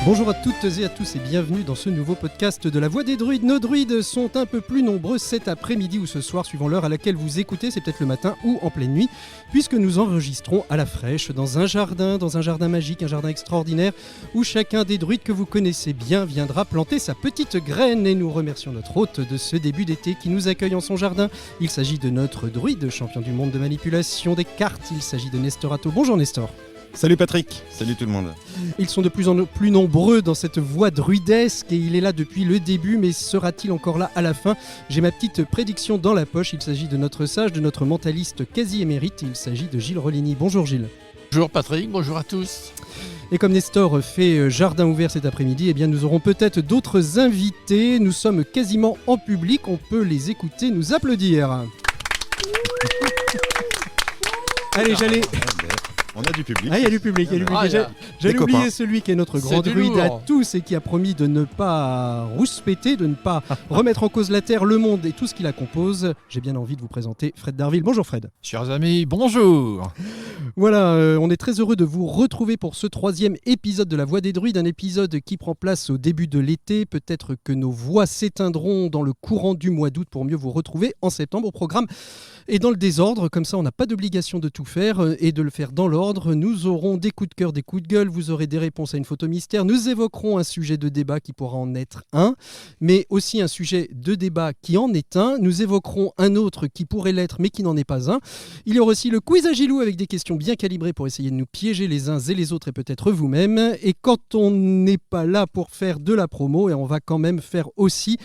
Bonjour à toutes et à tous et bienvenue dans ce nouveau podcast de la Voix des Druides. Nos druides sont un peu plus nombreux cet après-midi ou ce soir, suivant l'heure à laquelle vous écoutez, c'est peut-être le matin ou en pleine nuit, puisque nous enregistrons à la fraîche dans un jardin magique, un jardin extraordinaire, où chacun des druides que vous connaissez bien viendra planter sa petite graine. Et nous remercions notre hôte de ce début d'été qui nous accueille en son jardin. Il s'agit de notre druide, champion du monde de manipulation des cartes, il s'agit de Nestor Atto. Bonjour Nestor. Salut Patrick, salut tout le monde. Ils sont de plus en plus nombreux dans cette voie druidesque et il est là depuis le début, mais sera-t-il encore là à la fin ? J'ai ma petite prédiction dans la poche, il s'agit de notre sage, de notre mentaliste quasi émérite, il s'agit de Gilles Roligny. Bonjour Gilles. Bonjour Patrick, bonjour à tous. Et comme Nestor fait jardin ouvert cet après-midi, eh bien nous aurons peut-être d'autres invités, nous sommes quasiment en public, on peut les écouter nous applaudir. Allez, j'allais... On a du public. Ah, il y a du public. J'allais oublier celui qui est notre grand druide à tous et qui a promis de ne pas rouspéter, de ne pas remettre en cause la terre, le monde et tout ce qui la compose. J'ai bien envie de vous présenter Fred Darville. Bonjour Fred. Chers amis, bonjour. Voilà, on est très heureux de vous retrouver pour ce 3e épisode de La Voix des Druides, un épisode qui prend place au début de l'été. Peut-être que nos voix s'éteindront dans le courant du mois d'août pour mieux vous retrouver en septembre au programme. Et dans le désordre, comme ça on n'a pas d'obligation de tout faire et de le faire dans l'ordre. Nous aurons des coups de cœur, des coups de gueule, vous aurez des réponses à une photo mystère. Nous évoquerons un sujet de débat qui pourra en être un, mais aussi un sujet de débat qui en est un. Nous évoquerons un autre qui pourrait l'être mais qui n'en est pas un. Il y aura aussi le quiz à Gilou avec des questions bien calibrées pour essayer de nous piéger les uns et les autres et peut-être vous-même. Et quand on n'est pas là pour faire de la promo, et on va quand même faire aussi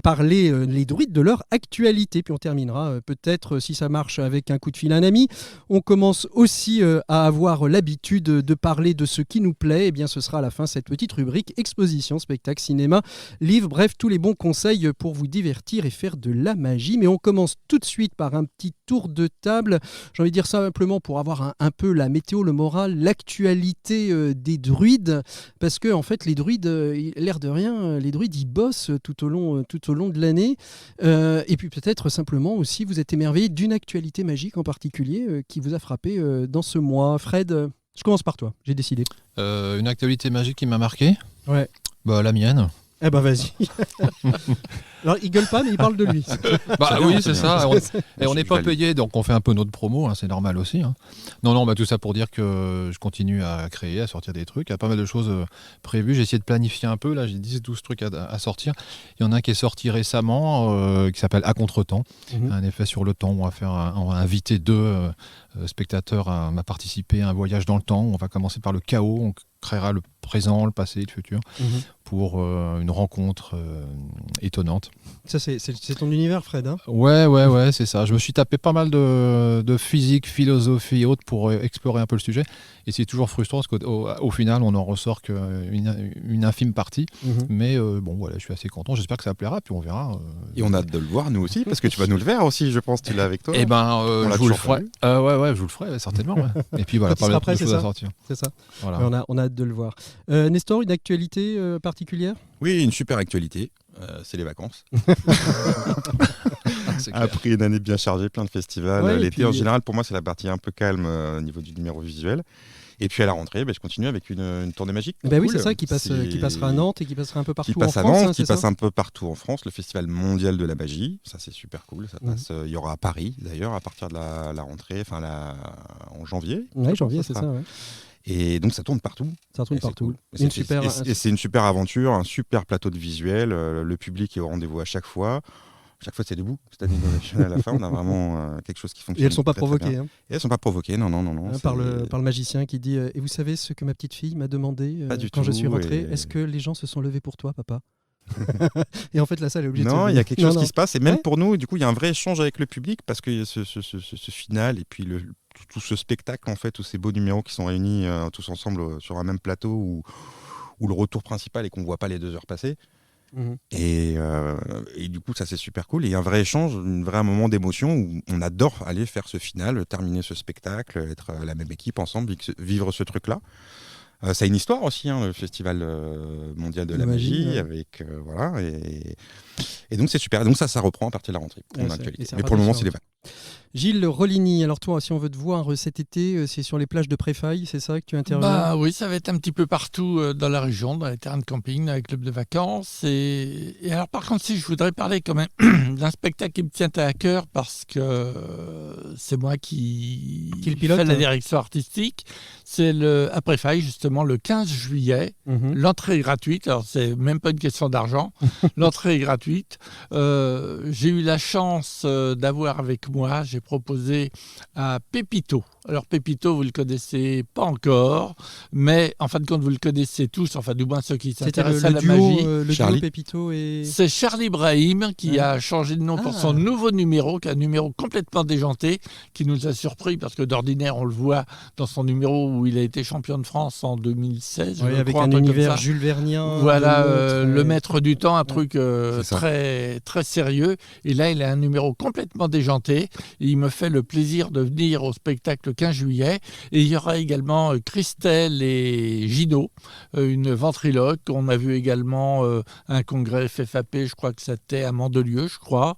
parler les druides de leur actualité. Puis on terminera peut-être, si ça marche, avec un coup de fil à un ami. On commence aussi à avoir l'habitude de parler de ce qui nous plaît. Et bien ce sera à la fin cette petite rubrique exposition, spectacle, cinéma, livre, bref, tous les bons conseils pour vous divertir et faire de la magie. Mais on commence tout de suite par un petit tour de table. J'ai envie de dire ça simplement pour avoir un peu la météo, le moral, l'actualité des druides. Parce que en fait, les druides, l'air de rien, les druides, ils bossent tout au long de l'année. Et puis peut-être simplement aussi, vous êtes émerveillé d'une actualité magique en particulier qui vous a frappé dans ce mois. Fred, je commence par toi, j'ai décidé. Une actualité magique qui m'a marqué ? Ouais. Bah, la mienne. Eh ben vas-y. Alors il gueule pas mais il parle de lui. Bah oui, c'est ça. Et on n'est pas payé, donc on fait un peu notre promo, c'est normal aussi. Non, tout ça pour dire que je continue à créer, à sortir des trucs. Il y a pas mal de choses prévues. J'ai essayé de planifier un peu. Là, j'ai 10-12 trucs à sortir. Il y en a un qui est sorti récemment, qui s'appelle À Contre-temps. Un effet sur le temps. On va inviter 2 spectateurs à participer à un voyage dans le temps. On va commencer par le chaos. On créera le présent, le passé, le futur, pour une rencontre étonnante. Ça, c'est ton univers, Fred, hein ? Ouais, c'est ça. Je me suis tapé pas mal de physique, philosophie et autres pour explorer un peu le sujet. Et c'est toujours frustrant parce qu'au final, on n'en ressort qu'une infime partie. Mais bon, voilà, je suis assez content. J'espère que ça plaira, puis on verra. Et on a hâte de le voir, nous aussi, parce que tu vas nous le faire aussi, je pense. Tu l'as avec toi. Eh ben, je vous le ferai. Ouais, je vous le ferai, certainement. Ouais. Et puis voilà, pas mal de choses à sortir. C'est ça. Voilà. Ouais, on a hâte de le voir. Nestor, une actualité particulière ? Oui, une super actualité. C'est les vacances. Après une année bien chargée, plein de festivals. L'été, en général, pour moi, c'est la partie un peu calme au niveau du numéro visuel. Et puis à la rentrée, je continue avec une tournée magique. Oui, c'est ça, qui passera à Nantes et qui passera un peu partout en France. Qui passe à Nantes, qui passe un peu partout en France. Le Festival mondial de la magie, ça c'est super cool. Ça passe. Il y aura à Paris d'ailleurs à partir de la rentrée, en janvier. Oui, janvier, c'est ça. Ouais. Et donc ça tourne partout. Ça tourne partout. Cool. Et c'est une super aventure, un super plateau de visuel. Le public est au rendez-vous à chaque fois. Chaque fois, c'est debout. Cette année, à la fin, on a vraiment quelque chose qui fonctionne. Et elles ne sont pas provoquées. Et elles ne sont pas provoquées, non. Par le magicien qui dit et vous savez ce que ma petite fille m'a demandé quand je suis rentré ? Est-ce que les gens se sont levés pour toi, papa ? Et en fait, la salle est obligée de se lever. Non, il y a quelque chose qui se passe. Et même pour nous, du coup, il y a un vrai échange avec le public parce que ce final et puis tout ce spectacle, en fait, tous ces beaux numéros qui sont réunis tous ensemble sur un même plateau où le retour principal est qu'on ne voit pas les 2 heures passer. Et du coup, ça c'est super cool. Et il y a un vrai échange, un vrai moment d'émotion où on adore aller faire ce final, terminer ce spectacle, être la même équipe ensemble, vivre ce truc-là. Ça a une histoire aussi, le Festival mondial de la magie, avec voilà. Et donc c'est super. Donc ça reprend à partir de la rentrée. Mais pour le moment, c'est les vacances. Gilles Rollini, alors toi, si on veut te voir cet été, c'est sur les plages de Préfaille, c'est ça que tu interviens ? Oui, ça va être un petit peu partout dans la région, dans les terrains de camping, dans les clubs de vacances. Et alors, par contre, si je voudrais parler quand même d'un spectacle qui me tient à cœur parce que c'est moi qui pilote, fait la direction artistique. C'est à Préfaille, justement, le 15 juillet. L'entrée est gratuite, alors c'est même pas une question d'argent. L'entrée est gratuite. J'ai eu la chance d'avoir avec moi, j'ai proposé à Pépito. Alors Pépito, vous le connaissez pas encore, mais en fin de compte, vous le connaissez tous, enfin du moins ceux qui s'intéressent à la magie. Le duo Pépito et... C'est Charlie Brahim qui a changé de nom pour son nouveau numéro, qui est un numéro complètement déjanté, qui nous a surpris parce que d'ordinaire, on le voit dans son numéro où il a été champion de France en 2016. Oui, avec un univers Jules Vernien. Voilà, le maître du temps, un truc très, très sérieux. Et là, il a un numéro complètement déjanté. Et il me fait le plaisir de venir au spectacle le 15 juillet. Et il y aura également Christelle et Gino, une ventriloque. On a vu également un congrès FFAP, je crois que c'était à Mandelieu, je crois.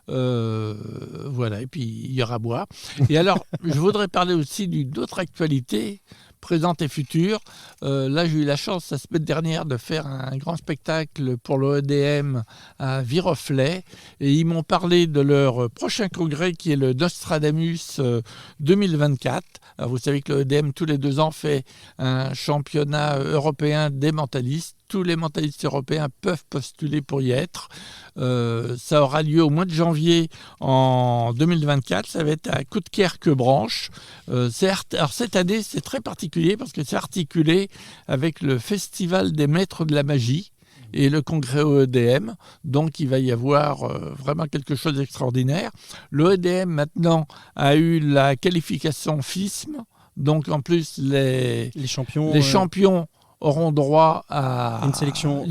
Voilà, et puis il y aura bois. Et alors, je voudrais parler aussi d'une autre actualité présente et future. Là, j'ai eu la chance la semaine dernière de faire un grand spectacle pour l'OEDM à Viroflay et ils m'ont parlé de leur prochain congrès qui est le Nostradamus 2024. Alors, vous savez que l'OEDM tous les 2 ans fait un championnat européen des mentalistes. Tous les mentalistes européens peuvent postuler pour y être. Ça aura lieu au mois de janvier en 2024. Ça va être à Coudekerque-Branche. Alors cette année, c'est très particulier parce que c'est articulé avec le Festival des Maîtres de la Magie et le congrès OEDM. Donc, il va y avoir vraiment quelque chose d'extraordinaire. L'OEDM, maintenant, a eu la qualification FISM. Donc, en plus, les champions auront droit à une sélection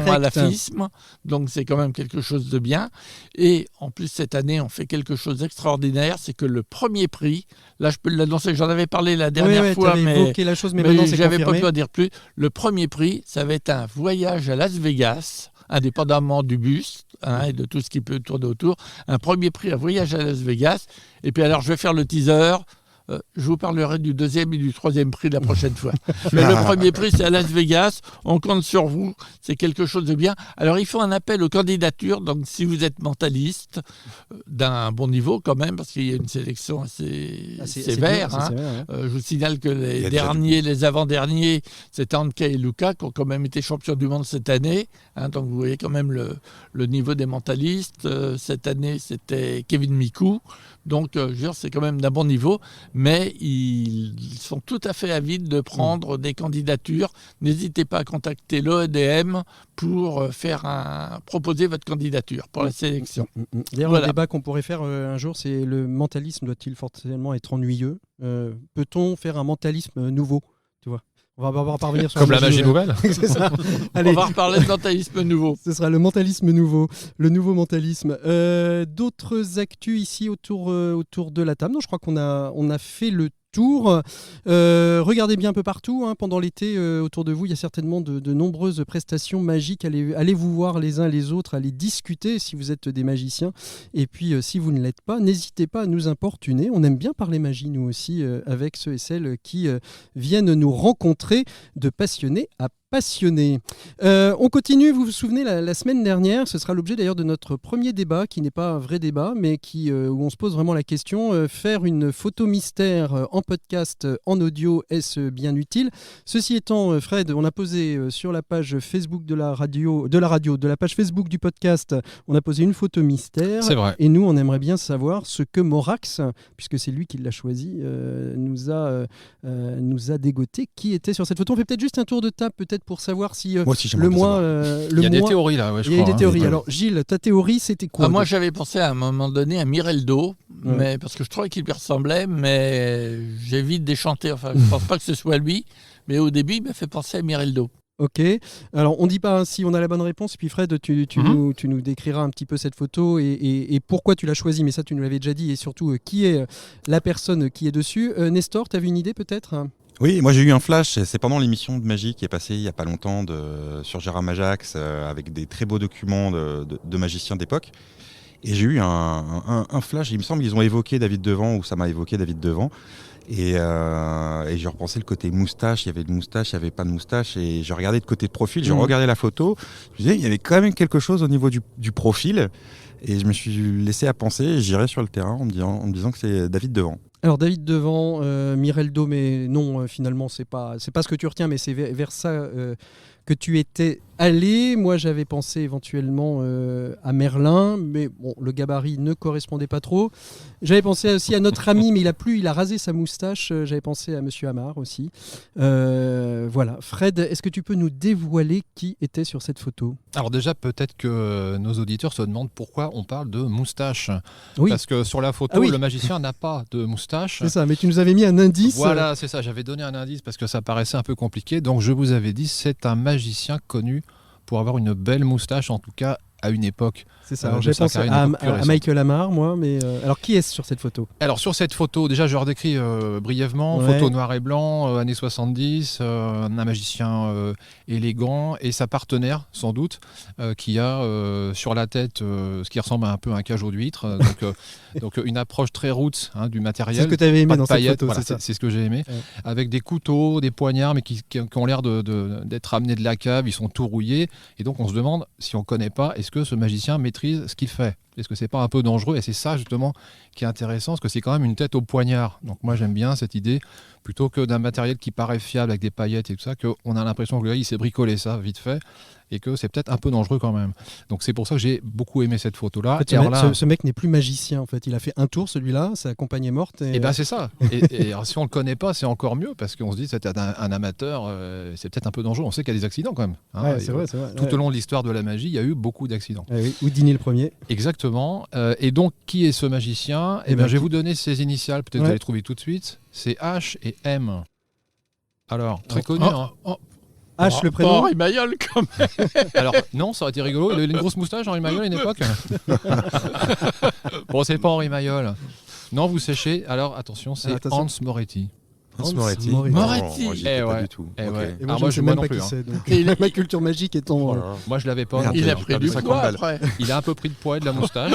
à la FISM, donc c'est quand même quelque chose de bien. Et en plus, cette année, on fait quelque chose d'extraordinaire, c'est que le premier prix, là je peux l'annoncer, j'en avais parlé la dernière fois, mais la chose, mais maintenant c'est j'avais confirmé. pas pu en dire plus. Le premier prix, ça va être un voyage à Las Vegas, indépendamment du bus et de tout ce qui peut tourner autour. Un premier prix, un voyage à Las Vegas. Et puis alors, je vais faire le teaser. Je vous parlerai du 2e et du 3e prix la prochaine fois. Mais le premier prix, c'est à Las Vegas. On compte sur vous. C'est quelque chose de bien. Alors, il faut un appel aux candidatures. Donc, si vous êtes mentaliste, d'un bon niveau quand même, parce qu'il y a une sélection assez sévère. Je vous signale que les avant-derniers, c'était Anka et Luca, qui ont quand même été champions du monde cette année. Donc, vous voyez quand même le niveau des mentalistes. Cette année, c'était Kevin Mikou. Donc, je veux dire, c'est quand même d'un bon niveau, mais ils sont tout à fait avides de prendre des candidatures. N'hésitez pas à contacter l'OEDM pour proposer votre candidature pour la sélection. D'ailleurs, le débat qu'on pourrait faire un jour, c'est le mentalisme doit-il forcément être ennuyeux ? Peut-on faire un mentalisme nouveau ? Tu vois ? On va parvenir sur comme la magie nouvelle. C'est ça. Allez. On va reparler de mentalisme nouveau. Ce sera le mentalisme nouveau, le nouveau mentalisme. D'autres actus ici autour de la table. Non, je crois qu'on a fait le tour. Regardez bien un peu partout. Pendant l'été, autour de vous, il y a certainement de nombreuses prestations magiques. Allez vous voir les uns les autres, allez discuter si vous êtes des magiciens. Et puis, si vous ne l'êtes pas, n'hésitez pas à nous importuner. On aime bien parler magie, nous aussi, avec ceux et celles qui viennent nous rencontrer de passionnés à passionnés. On continue, vous vous souvenez, la semaine dernière, ce sera l'objet d'ailleurs de notre premier débat, qui n'est pas un vrai débat, mais où on se pose vraiment la question, faire une photo mystère en podcast, en audio, est-ce bien utile ? Ceci étant, Fred, on a posé sur la page Facebook de la page Facebook du podcast, on a posé une photo mystère. C'est vrai. Et nous, on aimerait bien savoir ce que Morax, puisque c'est lui qui l'a choisi, nous a dégoté qui était sur cette photo. On fait peut-être juste un tour de table, peut-être pour savoir si Moi aussi, le mois... il y a des théories là, je crois. Il y a des théories. Alors Gilles, ta théorie, c'était quoi ? Moi, j'avais pensé à un moment donné à Mireldo, mais parce que je trouvais qu'il lui ressemblait, mais j'ai vite déchanté. Enfin, je ne pense pas que ce soit lui, mais au début, il m'a fait penser à Mireldo. Ok, alors on ne dit pas si on a la bonne réponse, et puis Fred, tu nous décriras un petit peu cette photo et pourquoi tu l'as choisie, mais ça tu nous l'avais déjà dit, et surtout qui est la personne qui est dessus. Nestor, tu as vu une idée peut-être ? Oui, moi j'ai eu un flash, c'est pendant l'émission de magie qui est passée il n'y a pas longtemps sur Gérard Majax avec des très beaux documents de magiciens d'époque. Et j'ai eu un flash, il me semble qu'ils ont évoqué David Devant, ou ça m'a évoqué David Devant. Et j'ai repensé le côté moustache, il y avait de moustache, il n'y avait pas de moustache, et j'ai regardé de côté de profil, j'ai regardé la photo, je me disais, il y avait quand même quelque chose au niveau du profil, et je me suis laissé à penser, et j'irai sur le terrain en me disant que c'est David Devant. Alors David Devant, Mireldo, mais non, finalement c'est pas ce que tu retiens, mais c'est vers ça que tu étais allé. Moi j'avais pensé éventuellement à Merlin, mais bon, le gabarit ne correspondait pas trop. J'avais pensé aussi à notre ami, mais il a rasé sa moustache. J'avais pensé à Monsieur Amar aussi. Voilà. Fred, est-ce que tu peux nous dévoiler qui était sur cette photo ? Alors déjà, peut-être que nos auditeurs se demandent pourquoi on parle de moustache. Oui. Parce que sur la photo, le magicien n'a pas de moustache. C'est ça, mais tu nous avais mis un indice. Voilà, c'est ça. J'avais donné un indice parce que ça paraissait un peu compliqué. Donc je vous avais dit, c'est un magicien connu pour avoir une belle moustache, en tout cas à une époque. C'est ça. J'ai pensé à Michael Amar, moi. Mais alors, qui est sur cette photo ? Alors, sur cette photo, déjà, je redécris brièvement. Ouais. Photo noir et blanc, années 70, un magicien élégant et sa partenaire, sans doute, qui a sur la tête ce qui ressemble un peu à un cajot d'huître. Donc, une approche très roots du matériel. C'est ce que tu avais aimé dans cette paillettes, photo, voilà, c'est ça. c'est ce que j'ai aimé. Ouais. Avec des couteaux, des poignards, mais qui ont l'air d'être amenés de la cave. Ils sont tout rouillés. Et donc, on se demande, si on ne connaît pas, est-ce que ce magicien maîtrise ce qu'il fait ? Est-ce que c'est pas un peu dangereux ? Et c'est ça justement qui est intéressant, parce que c'est quand même une tête au poignard. Donc moi j'aime bien cette idée, plutôt que d'un matériel qui paraît fiable avec des paillettes et tout ça, qu'on a l'impression que le gars il s'est bricolé ça vite fait, et que c'est peut-être un peu dangereux quand même. Donc c'est pour ça que j'ai beaucoup aimé cette photo-là. En fait, ce mec n'est plus magicien, en fait. Il a fait un tour, celui-là, sa compagne est morte. Et ben c'est ça. Et alors, si on le connaît pas, c'est encore mieux, parce qu'on se dit c'est un amateur, c'est peut-être un peu dangereux. On sait qu'il y a des accidents quand même. Ouais, c'est vrai. Tout au long de l'histoire de la magie, il y a eu beaucoup d'accidents. Oui, Houdini le premier. Exactement. Et donc, qui est ce magicien ? Je vais vous donner ses initiales, peut-être que vous allez trouver tout de suite. C'est H et M. Alors, très connu. H, le prénom. Henri Mayol, quand même. Alors, non, ça aurait été rigolo. Il a une grosse moustache, Henri Mayol, à une époque. Bon, c'est pas Henri Mayol. Non, vous séchez. Alors, attention, c'est Hans Moretti. Hans Moretti. Moretti. Pas du tout. Et Okay. moi, je ne sais même pas qui c'est. Donc, ma culture magique étant... Moi, je l'avais pas. Il a pris du poids après. Il a un peu pris de poids et de la moustache.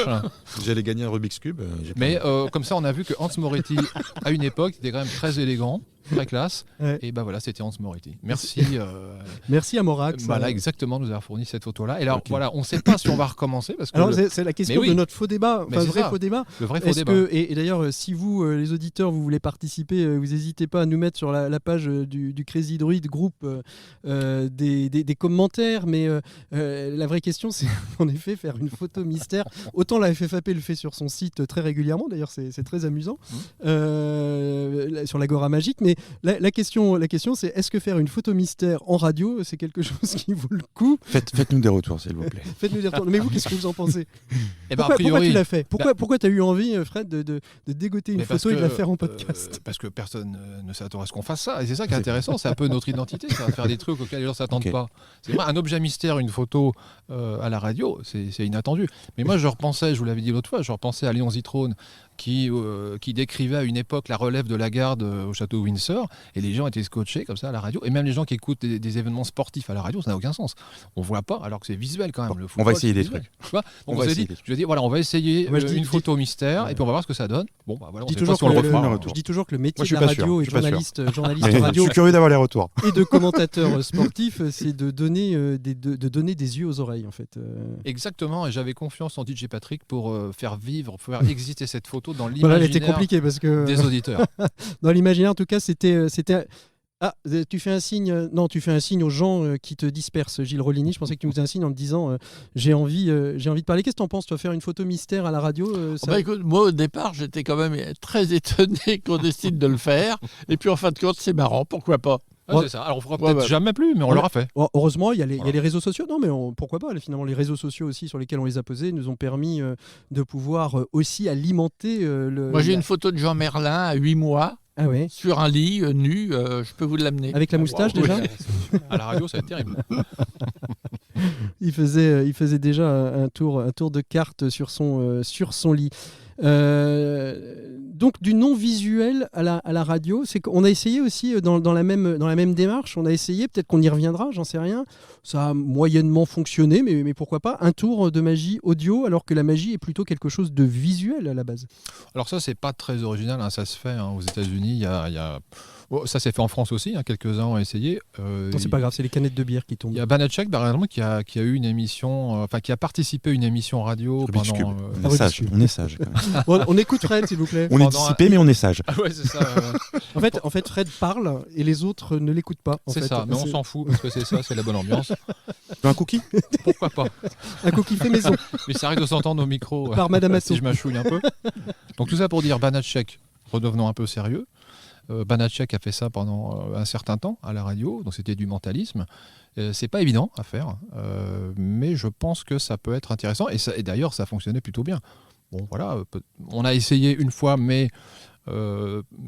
J'allais gagner un Rubik's Cube. Mais comme ça, on a vu que Hans Moretti, à une époque, était quand même très élégant, très classe. Ouais. Et ben voilà, c'était Hans Moretti. Merci. Merci à Morax. Voilà, exactement, nous avoir fourni cette photo-là. Et alors, voilà, on ne sait pas si on va recommencer. Parce que alors, c'est la question de notre faux débat. Enfin, vrai faux débat. Le vrai faux débat. Et d'ailleurs, si vous, les auditeurs, vous voulez participer, vous n'hésitez pas à nous mettre sur la page du Crazy Druid Group des commentaires. Mais la vraie question, c'est en effet faire une photo mystère. Autant la FFAP le fait sur son site très régulièrement. D'ailleurs, c'est très amusant. Sur l'Agora Magique. Mais la question, c'est est-ce que faire une photo mystère en radio, c'est quelque chose qui vaut le coup ? Faites-nous des retours, s'il vous plaît. Faites-nous des retours. Mais vous, qu'est-ce que vous en pensez ? Pourquoi tu l'as fait ? Pourquoi tu as eu envie, Fred, de dégoter une photo et de la faire en podcast ? Parce que personne ne s'attend à ce qu'on fasse ça. Et c'est ça qui est intéressant. C'est un peu notre identité, ça, faire des trucs auxquels les gens ne s'attendent pas. C'est vrai, un objet mystère, une photo à la radio, c'est inattendu. Mais moi, je repensais, je vous l'avais dit l'autre fois, je repensais à Léon Zitrone, qui décrivait à une époque la relève de la garde au château Windsor, et les gens étaient scotchés comme ça à la radio, et même les gens qui écoutent des événements sportifs à la radio, ça n'a aucun sens. On voit pas, alors que c'est visuel quand même. Le football, on va essayer des trucs. On s'est dit, je dis voilà, on va essayer une photo mystère, et puis on va voir ce que ça donne. Bon, bah voilà, je dis toujours que le métier de la radio et journaliste radio, je suis curieux d'avoir les retours. Et de commentateur sportif, c'est de donner des yeux aux oreilles en fait. Exactement, et j'avais confiance en DJ Patrick pour faire exister cette photo dans l'imaginaire. Voilà, elle était compliquée parce que des auditeurs. Dans l'imaginaire, en tout cas, c'était. Ah, tu fais un signe. Non, tu fais un signe aux gens qui te dispersent. Gilles Rollini, je pensais que tu me faisais un signe en me disant j'ai envie de parler. Qu'est-ce que t'en penses, toi, faire une photo mystère à la radio écoute, moi, au départ, j'étais quand même très étonné qu'on décide de le faire. Et puis, en fin de compte, c'est marrant. Pourquoi pas ? C'est ça. Alors on fera peut-être jamais plus, mais on l'aura fait. Heureusement, il y a les réseaux sociaux. Non, mais pourquoi pas ? Finalement, les réseaux sociaux aussi sur lesquels on les a posés nous ont permis de pouvoir aussi alimenter Moi, j'ai une photo de Jean Merlin à 8 mois. Ah ouais. Sur un lit nu, je peux vous l'amener. Avec la moustache déjà. À la radio, ça va être terrible. Il faisait déjà un tour de carte sur son lit. Donc du non-visuel à la radio, c'est qu'on a essayé aussi dans la même démarche, on a essayé, peut-être qu'on y reviendra, j'en sais rien, ça a moyennement fonctionné, mais pourquoi pas, un tour de magie audio, alors que la magie est plutôt quelque chose de visuel à la base. Alors ça, c'est pas très original, hein, ça se fait aux États-Unis, il y a... Bon, ça s'est fait en France aussi, quelques-uns ont essayé. Non, c'est pas grave, c'est les canettes de bière qui tombent. Il y a Banachek, par exemple, qui a eu une émission, qui a participé à une émission radio pendant... On est sage. Quand même. Bon, on écoute Fred, s'il vous plaît. On est dissipé, mais on est sage. Ah ouais, c'est ça. En fait, Fred parle et les autres ne l'écoutent pas. C'est ça, mais on s'en fout parce que c'est la bonne ambiance. Un cookie ? Pourquoi pas ? Un cookie fait maison. Mais ça arrive de s'entendre au micro par Madame Atto. Si je m'achouille un peu. Donc tout ça pour dire Banachek, redevenons un peu sérieux. Banachek a fait ça pendant un certain temps à la radio, donc c'était du mentalisme. C'est pas évident à faire, mais je pense que ça peut être intéressant. Et d'ailleurs, ça fonctionnait plutôt bien. Bon, voilà, on a essayé une fois, mais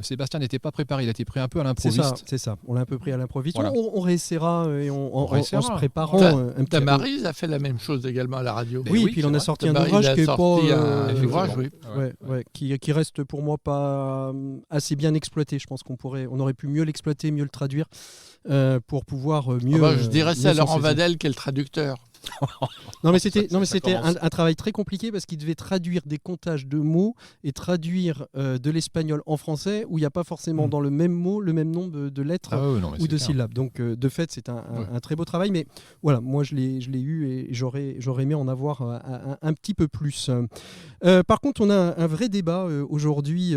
Sébastien n'était pas préparé, il a été pris un peu à l'improviste. C'est ça, on l'a un peu pris à l'improviste. Voilà. On réessayera et en se préparant. Tamaris a fait la même chose également à la radio. Oui, et puis il en a sorti un ouvrage qui est qui reste pour moi pas assez bien exploité. Je pense on aurait pu mieux l'exploiter, mieux le traduire pour pouvoir mieux. Je dirais ça à Laurent Vadel qui est le traducteur. Non mais c'était un travail très compliqué parce qu'il devait traduire des comptages de mots et traduire de l'espagnol en français où il n'y a pas forcément dans le même mot le même nombre de lettres ou de syllabes. Donc de fait c'est un très beau travail, mais voilà, moi je l'ai eu et j'aurais aimé en avoir un petit peu plus. Par contre on a un vrai débat aujourd'hui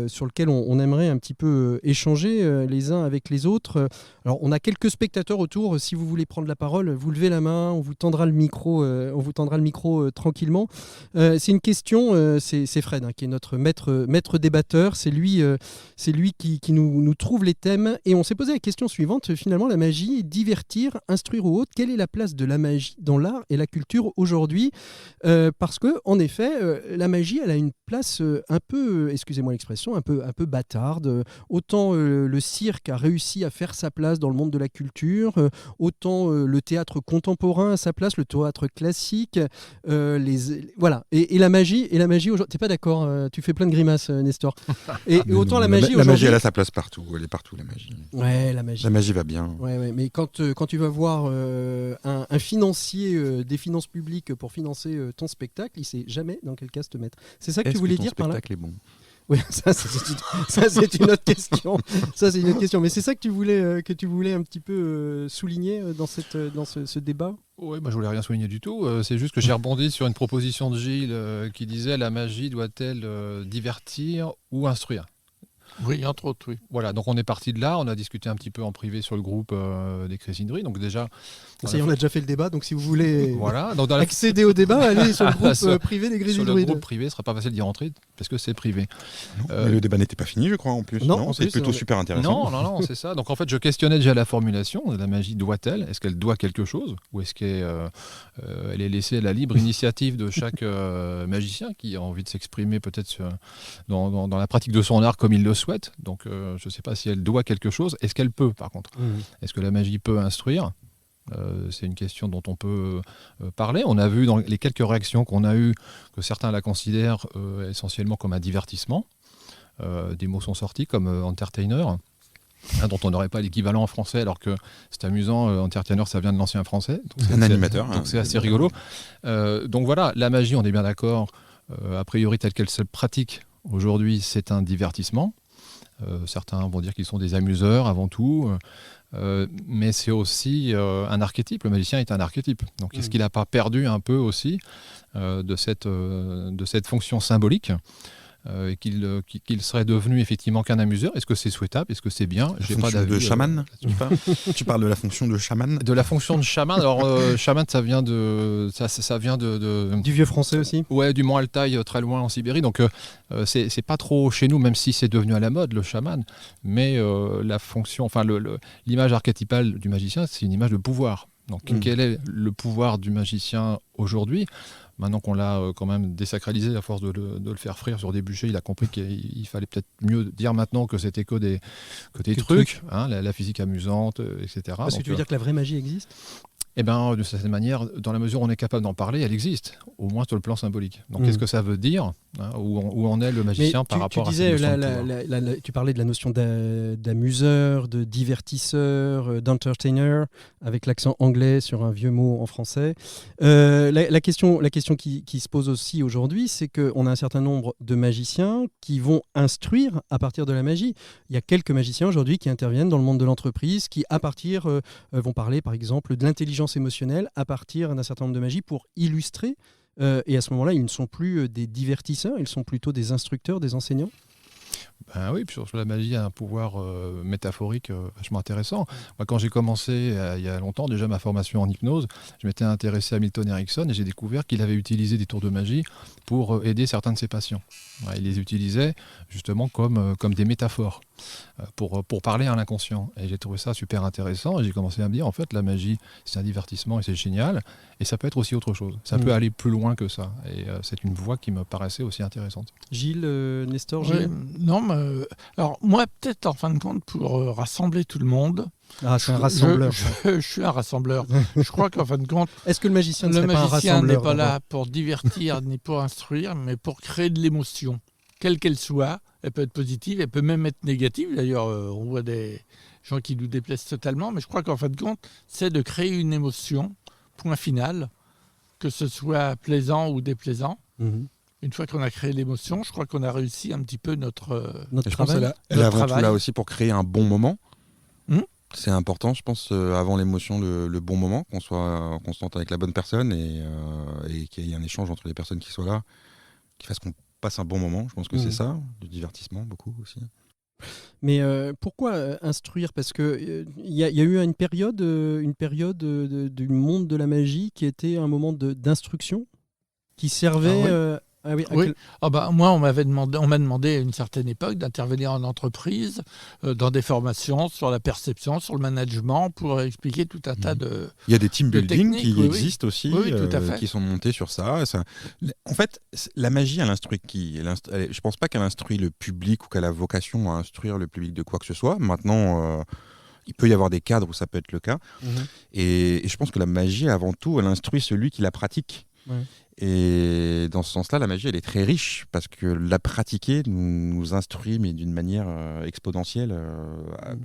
sur lequel on aimerait un petit peu échanger les uns avec les autres. Alors on a quelques spectateurs autour, si vous voulez prendre la parole, vous levez la main, on vous tendra le micro tranquillement. C'est une question, c'est Fred qui est notre maître débatteur, c'est lui qui nous trouve les thèmes, et on s'est posé la question suivante, finalement la magie, divertir, instruire ou autre, quelle est la place de la magie dans l'art et la culture aujourd'hui, parce que en effet la magie elle a une place un peu, excusez-moi l'expression, un peu bâtarde, autant le cirque a réussi à faire sa place dans le monde de la culture, autant le théâtre contemporain a sa place, le théâtre classique, voilà. Et la magie aujourd'hui, t'es pas d'accord, tu fais plein de grimaces, Nestor. Et autant la magie aujourd'hui, la magie elle a sa place partout, elle est partout la magie. Ouais, la magie. La magie va bien. Ouais, mais quand tu vas voir un financier des finances publiques pour financer ton spectacle, il sait jamais dans quelle case te mettre. C'est ça que tu voulais dire par là ? Est-ce que ton spectacle est bon ? Oui, ça c'est une autre question. Ça c'est une autre question. Mais c'est ça que tu voulais un petit peu souligner dans ce débat. Oui, je voulais rien souligner du tout. C'est juste que j'ai rebondi sur une proposition de Gilles qui disait la magie doit-elle divertir ou instruire ? Oui, entre autres, oui. Voilà, donc on est parti de là, on a discuté un petit peu en privé sur le groupe des Crésineries, donc déjà... On a déjà fait le débat, donc si vous voulez donc accéder au débat, allez sur le groupe privé des Grésilles Sur le groupe privé, ce ne sera pas facile d'y rentrer, parce que c'est privé. Non, mais le débat n'était pas fini, je crois, en plus. Non, c'est plutôt super intéressant. Non, c'est ça. Donc en fait, je questionnais déjà la formulation, la magie doit-elle ? Est-ce qu'elle doit quelque chose ? Ou est-ce qu'elle est laissée à la libre initiative de chaque magicien qui a envie de s'exprimer peut-être dans la pratique de son art comme il le souhaite ? Donc je ne sais pas si elle doit quelque chose. Est-ce qu'elle peut, par contre ? Est-ce que la magie peut instruire ? C'est une question dont on peut parler. On a vu dans les quelques réactions qu'on a eues que certains la considèrent essentiellement comme un divertissement. Des mots sont sortis comme entertainer, dont on n'aurait pas l'équivalent en français, alors que c'est amusant, entertainer ça vient de l'ancien français. Donc un animateur. Donc c'est assez rigolo. Donc voilà, la magie, on est bien d'accord, a priori telle qu'elle se pratique aujourd'hui, c'est un divertissement. Certains vont dire qu'ils sont des amuseurs avant tout. Mais c'est aussi un archétype, le magicien est un archétype. Donc est-ce qu'il n'a pas perdu un peu aussi de cette fonction symbolique et qu'il serait devenu effectivement qu'un amuseur ? Est-ce que c'est souhaitable ? Est-ce que c'est bien ? J'ai pas d'avis. De chaman tu parles de la fonction de chaman ? De la fonction de chaman. Alors chaman, ça vient de du vieux français aussi. Ouais, du Mont Altaï, très loin en Sibérie. Donc c'est pas trop chez nous, même si c'est devenu à la mode le chaman. Mais la fonction, enfin l'image archétypale du magicien, c'est une image de pouvoir. Donc quel est le pouvoir du magicien aujourd'hui ? Maintenant qu'on l'a quand même désacralisé à force de le faire frire sur des bûchers, il a compris qu'il fallait peut-être mieux dire maintenant que c'était que des trucs, la physique amusante, etc. Parce que tu veux dire que la vraie magie existe ? Eh bien, de cette manière, dans la mesure où on est capable d'en parler, elle existe, au moins sur le plan symbolique. Donc, qu'est-ce que ça veut dire, hein, où en est le magicien par rapport à cette notion de pouvoir. Tu parlais de la notion d'amuseur, de divertisseur, d'entertainer, avec l'accent anglais sur un vieux mot en français. La question qui se pose aussi aujourd'hui, c'est qu'on a un certain nombre de magiciens qui vont instruire à partir de la magie. Il y a quelques magiciens aujourd'hui qui interviennent dans le monde de l'entreprise, qui vont parler par exemple de l'intelligence émotionnelle à partir d'un certain nombre de magies pour illustrer. Et à ce moment-là, ils ne sont plus des divertisseurs, ils sont plutôt des instructeurs, des enseignants. Ben oui, puis sur la magie a un pouvoir métaphorique vachement intéressant. Moi, quand j'ai commencé il y a longtemps, déjà ma formation en hypnose, je m'étais intéressé à Milton Erickson et j'ai découvert qu'il avait utilisé des tours de magie pour aider certains de ses patients. Ouais, il les utilisait justement comme des métaphores pour parler à l'inconscient. Et j'ai trouvé ça super intéressant et j'ai commencé à me dire, en fait, la magie, c'est un divertissement et c'est génial. Et ça peut être aussi autre chose. Ça peut aller plus loin que ça. Et c'est une voie qui me paraissait aussi intéressante. Gilles, Nestor, Gilles non, mais, alors moi, peut-être en fin de compte, pour rassembler tout le monde. Ah, c'est un rassembleur. Je suis un rassembleur. Je crois qu'en fin de compte, est-ce que le magicien n'est pas un rassembleur? n'est pas là pour divertir ni pour instruire, mais pour créer de l'émotion, quelle qu'elle soit. Elle peut être positive, elle peut même être négative. D'ailleurs, on voit des gens qui nous déplaisent totalement, mais je crois qu'en fin de compte, c'est de créer une émotion, point final, que ce soit plaisant ou déplaisant. Une fois qu'on a créé l'émotion, je crois qu'on a réussi un petit peu notre travail. Elle est avant tout là aussi pour créer un bon moment. C'est important, je pense, avant l'émotion, le bon moment, qu'on soit constante avec la bonne personne et qu'il y ait un échange entre les personnes qui soient là, qui fassent qu'on passe un bon moment. Je pense que c'est ça, du divertissement beaucoup aussi. Mais pourquoi instruire? Parce qu'il y a eu une période du monde de la magie qui était un moment d'instruction, qui servait... oui. Moi, on m'a demandé à une certaine époque d'intervenir en entreprise, dans des formations sur la perception, sur le management, pour expliquer tout un tas de Il y a des team building qui existent aussi, tout à fait. qui sont montés sur ça. En fait, la magie, elle instruit qui? Je ne pense pas qu'elle instruit le public ou qu'elle a vocation à instruire le public de quoi que ce soit. Maintenant... il peut y avoir des cadres où ça peut être le cas. Et je pense que la magie, avant tout, elle instruit celui qui la pratique. Et dans ce sens-là, la magie, elle est très riche parce que la pratiquer nous instruit, mais d'une manière exponentielle,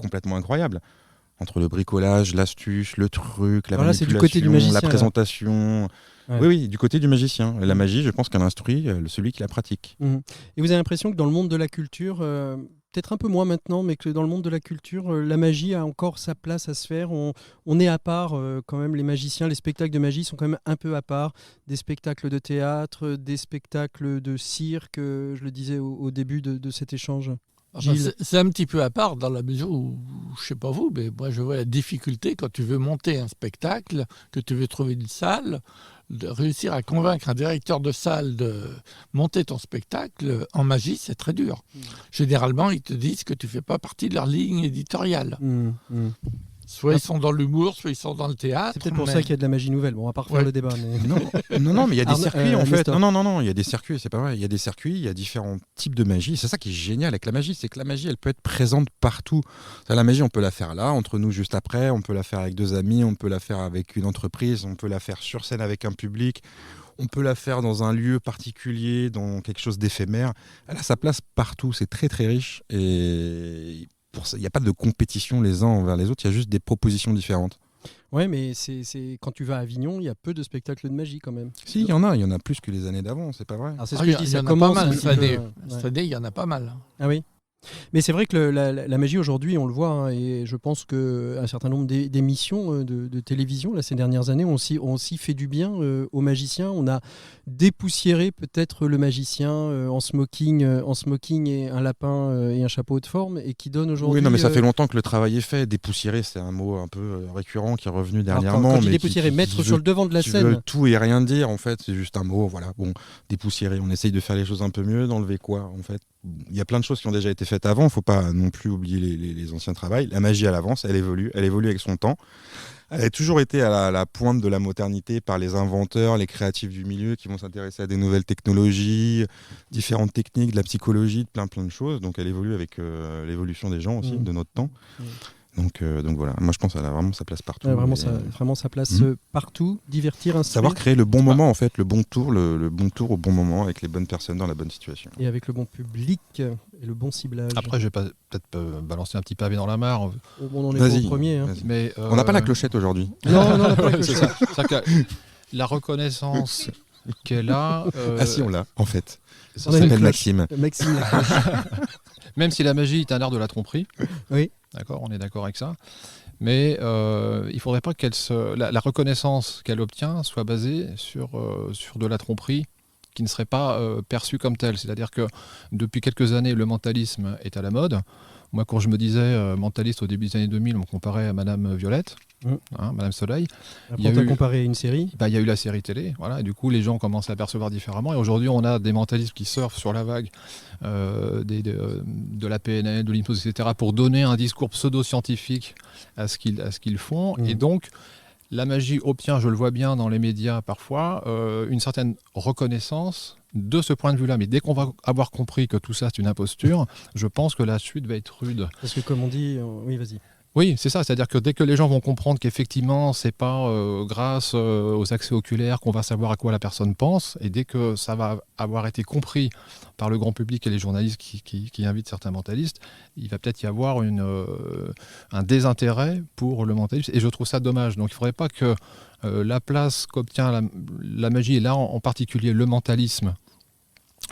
complètement incroyable. Entre le bricolage, l'astuce, le truc, la manipulation, du côté du magicien, la présentation. Oui, du côté du magicien. La magie, je pense qu'elle instruit celui qui la pratique. Et vous avez l'impression que dans le monde de la culture... peut-être un peu moins maintenant, mais que dans le monde de la culture, la magie a encore sa place à se faire. On est à part, quand même, les magiciens, les spectacles de magie sont quand même un peu à part. Des spectacles de théâtre, des spectacles de cirque, je le disais au début de cet échange. C'est un petit peu à part dans la mesure où, je ne sais pas vous, mais moi je vois la difficulté quand tu veux monter un spectacle, que tu veux trouver une salle, de réussir à convaincre un directeur de salle de monter ton spectacle en magie, c'est très dur. Généralement, ils te disent que tu ne fais pas partie de leur ligne éditoriale. Soit ils sont dans l'humour, soit ils sont dans le théâtre. C'est peut-être pour ça qu'il y a de la magie nouvelle. Bon, on va pas refaire le débat. Mais... Non, mais il y a des circuits en fait. Non, il y a des circuits, c'est pas vrai. Il y a des circuits, il y a différents types de magie. C'est ça qui est génial avec la magie, c'est que la magie, elle peut être présente partout. La magie, on peut la faire là, entre nous juste après, on peut la faire avec deux amis, on peut la faire avec une entreprise, on peut la faire sur scène avec un public. On peut la faire dans un lieu particulier, dans quelque chose d'éphémère. Elle a sa place partout, c'est très très riche et il n'y a pas de compétition les uns envers les autres, il y a juste des propositions différentes. Ouais, mais c'est quand tu vas à Avignon, il y a peu de spectacles de magie quand même. Si, il y en a plus que les années d'avant, c'est pas vrai. Alors, c'est ce que je dis, ça commence pas mal. Cette année, il y en a pas mal. Ah oui. Mais c'est vrai que la magie aujourd'hui, on le voit, et je pense qu'un certain nombre d'émissions de télévision là, ces dernières années ont aussi fait du bien aux magiciens. On a dépoussiéré peut-être le magicien en smoking et un lapin et un chapeau de forme, et qui donne aujourd'hui... Oui, non, mais ça fait longtemps que le travail est fait. Dépoussiérer, c'est un mot un peu récurrent qui est revenu dernièrement. Quand dépoussiérer, mettre sur le devant de la scène... veut tout et rien dire, en fait, c'est juste un mot, voilà. Bon, dépoussiérer, on essaye de faire les choses un peu mieux, d'enlever quoi, en fait. Il y a plein de choses qui ont déjà été faites avant, il ne faut pas non plus oublier les anciens travails. La magie, elle avance, elle évolue avec son temps. Elle a toujours été à la pointe de la modernité par les inventeurs, les créatifs du milieu qui vont s'intéresser à des nouvelles technologies, différentes techniques, de la psychologie, de plein de choses. Donc elle évolue avec l'évolution des gens aussi, de notre temps. Donc voilà, moi je pense qu'elle a vraiment sa place partout. Vraiment sa place partout, divertir, instruire. Savoir créer le bon moment en fait, le bon tour au bon moment avec les bonnes personnes dans la bonne situation. Et avec le bon public et le bon ciblage. Après, je vais peut-être balancer un petit pavé dans la mare. On en est pas au premier. Hein. Mais, on n'a pas la clochette aujourd'hui. Non, on n'a pas la clochette. C'est ça. La reconnaissance qu'elle a... Ah si, on l'a, en fait. Ça s'appelle Maxime. Maxime. Même si la magie est un art de la tromperie. Oui. D'accord, on est d'accord avec ça. Mais il ne faudrait pas la reconnaissance qu'elle obtient soit basée sur de la tromperie qui ne serait pas perçue comme telle. C'est-à-dire que depuis quelques années, le mentalisme est à la mode. Moi, quand je me disais mentaliste au début des années 2000, on me comparait à Madame Violette, Madame Soleil. Après, on t'a comparé à une série. Il y a eu la série télé, voilà, et du coup, les gens commencent à percevoir différemment. Et aujourd'hui, on a des mentalistes qui surfent sur la vague de la PNL, de l'hypnose, etc., pour donner un discours pseudo-scientifique à ce qu'ils font. Et donc, la magie obtient, je le vois bien dans les médias parfois, une certaine reconnaissance de ce point de vue-là. Mais dès qu'on va avoir compris que tout ça, c'est une imposture, je pense que la suite va être rude. Parce que comme on dit... Oui, vas-y. Oui, c'est ça. C'est-à-dire que dès que les gens vont comprendre qu'effectivement, c'est pas grâce aux accès oculaires qu'on va savoir à quoi la personne pense, et dès que ça va avoir été compris par le grand public et les journalistes qui invitent certains mentalistes, il va peut-être y avoir un désintérêt pour le mentalisme. Et je trouve ça dommage. Donc il ne faudrait pas que la place qu'obtient la magie, et là en particulier le mentalisme,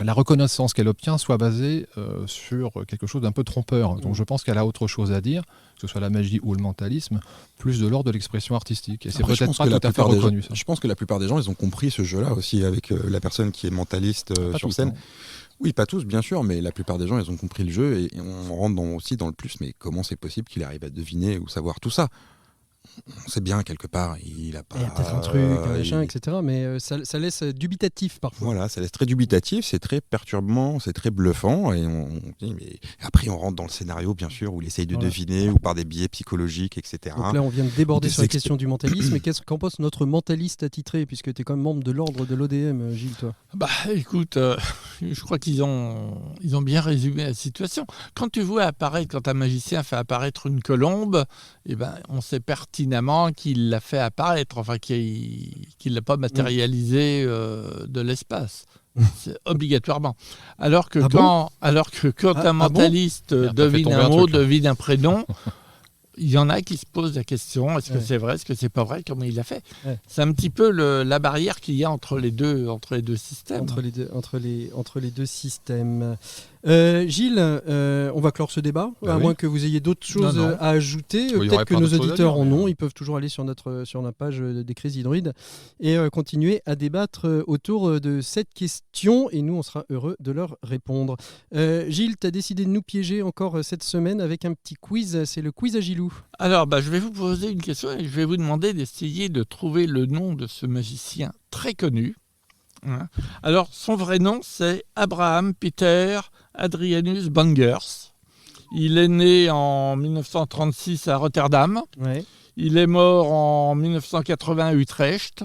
la reconnaissance qu'elle obtient soit basée sur quelque chose d'un peu trompeur. Donc je pense qu'elle a autre chose à dire, que ce soit la magie ou le mentalisme, plus de l'ordre de l'expression artistique. Et c'est peut-être pas tout à fait reconnu. Je pense que la plupart des gens, ils ont compris ce jeu-là aussi avec la personne qui est mentaliste sur scène. Oui, pas tous, bien sûr, mais la plupart des gens, ils ont compris le jeu et on rentre aussi dans le plus. Mais comment c'est possible qu'il arrive à deviner ou savoir tout ça ? On sait bien quelque part, il a pas. Il y a peut-être un truc, un machin, etc. Mais ça laisse dubitatif parfois. Voilà, ça laisse très dubitatif, c'est très perturbant, c'est très bluffant. Et on dit, mais après, on rentre dans le scénario, bien sûr, où il essaye de deviner ou par des biais psychologiques, etc. Donc là, on vient de déborder sur la question du mentalisme. Mais qu'en pense notre mentaliste attitré, puisque tu es quand même membre de l'ordre de l'ODM, Gilles, toi ? Écoute, je crois qu'ils ont bien résumé la situation. Quand tu vois apparaître, quand un magicien fait apparaître une colombe, on sait pertinemment qu'il l'a fait apparaître, enfin qu'il ne l'a pas matérialisé de l'espace. C'est obligatoirement. Alors que quand un mentaliste devine un mot, devine un prénom, il y en a qui se posent la question, est-ce que c'est vrai, est-ce que c'est pas vrai, comment il l'a fait ? C'est un petit peu la barrière qu'il y a entre les deux systèmes. Entre les deux systèmes. Gilles, on va clore ce débat, à moins que vous ayez d'autres choses à ajouter. Peut-être que nos auditeurs en ont. Ils peuvent toujours aller sur la page des Crazy Druides et continuer à débattre autour de cette question. Et nous, on sera heureux de leur répondre. Gilles, tu as décidé de nous piéger encore cette semaine avec un petit quiz. C'est le quiz à Gilou. Alors, je vais vous poser une question et je vais vous demander d'essayer de trouver le nom de ce magicien très connu. Alors, son vrai nom, c'est Abraham Peter Adrianus Bangers. Il est né en 1936 à Rotterdam. Ouais. Il est mort en 1980 à Utrecht.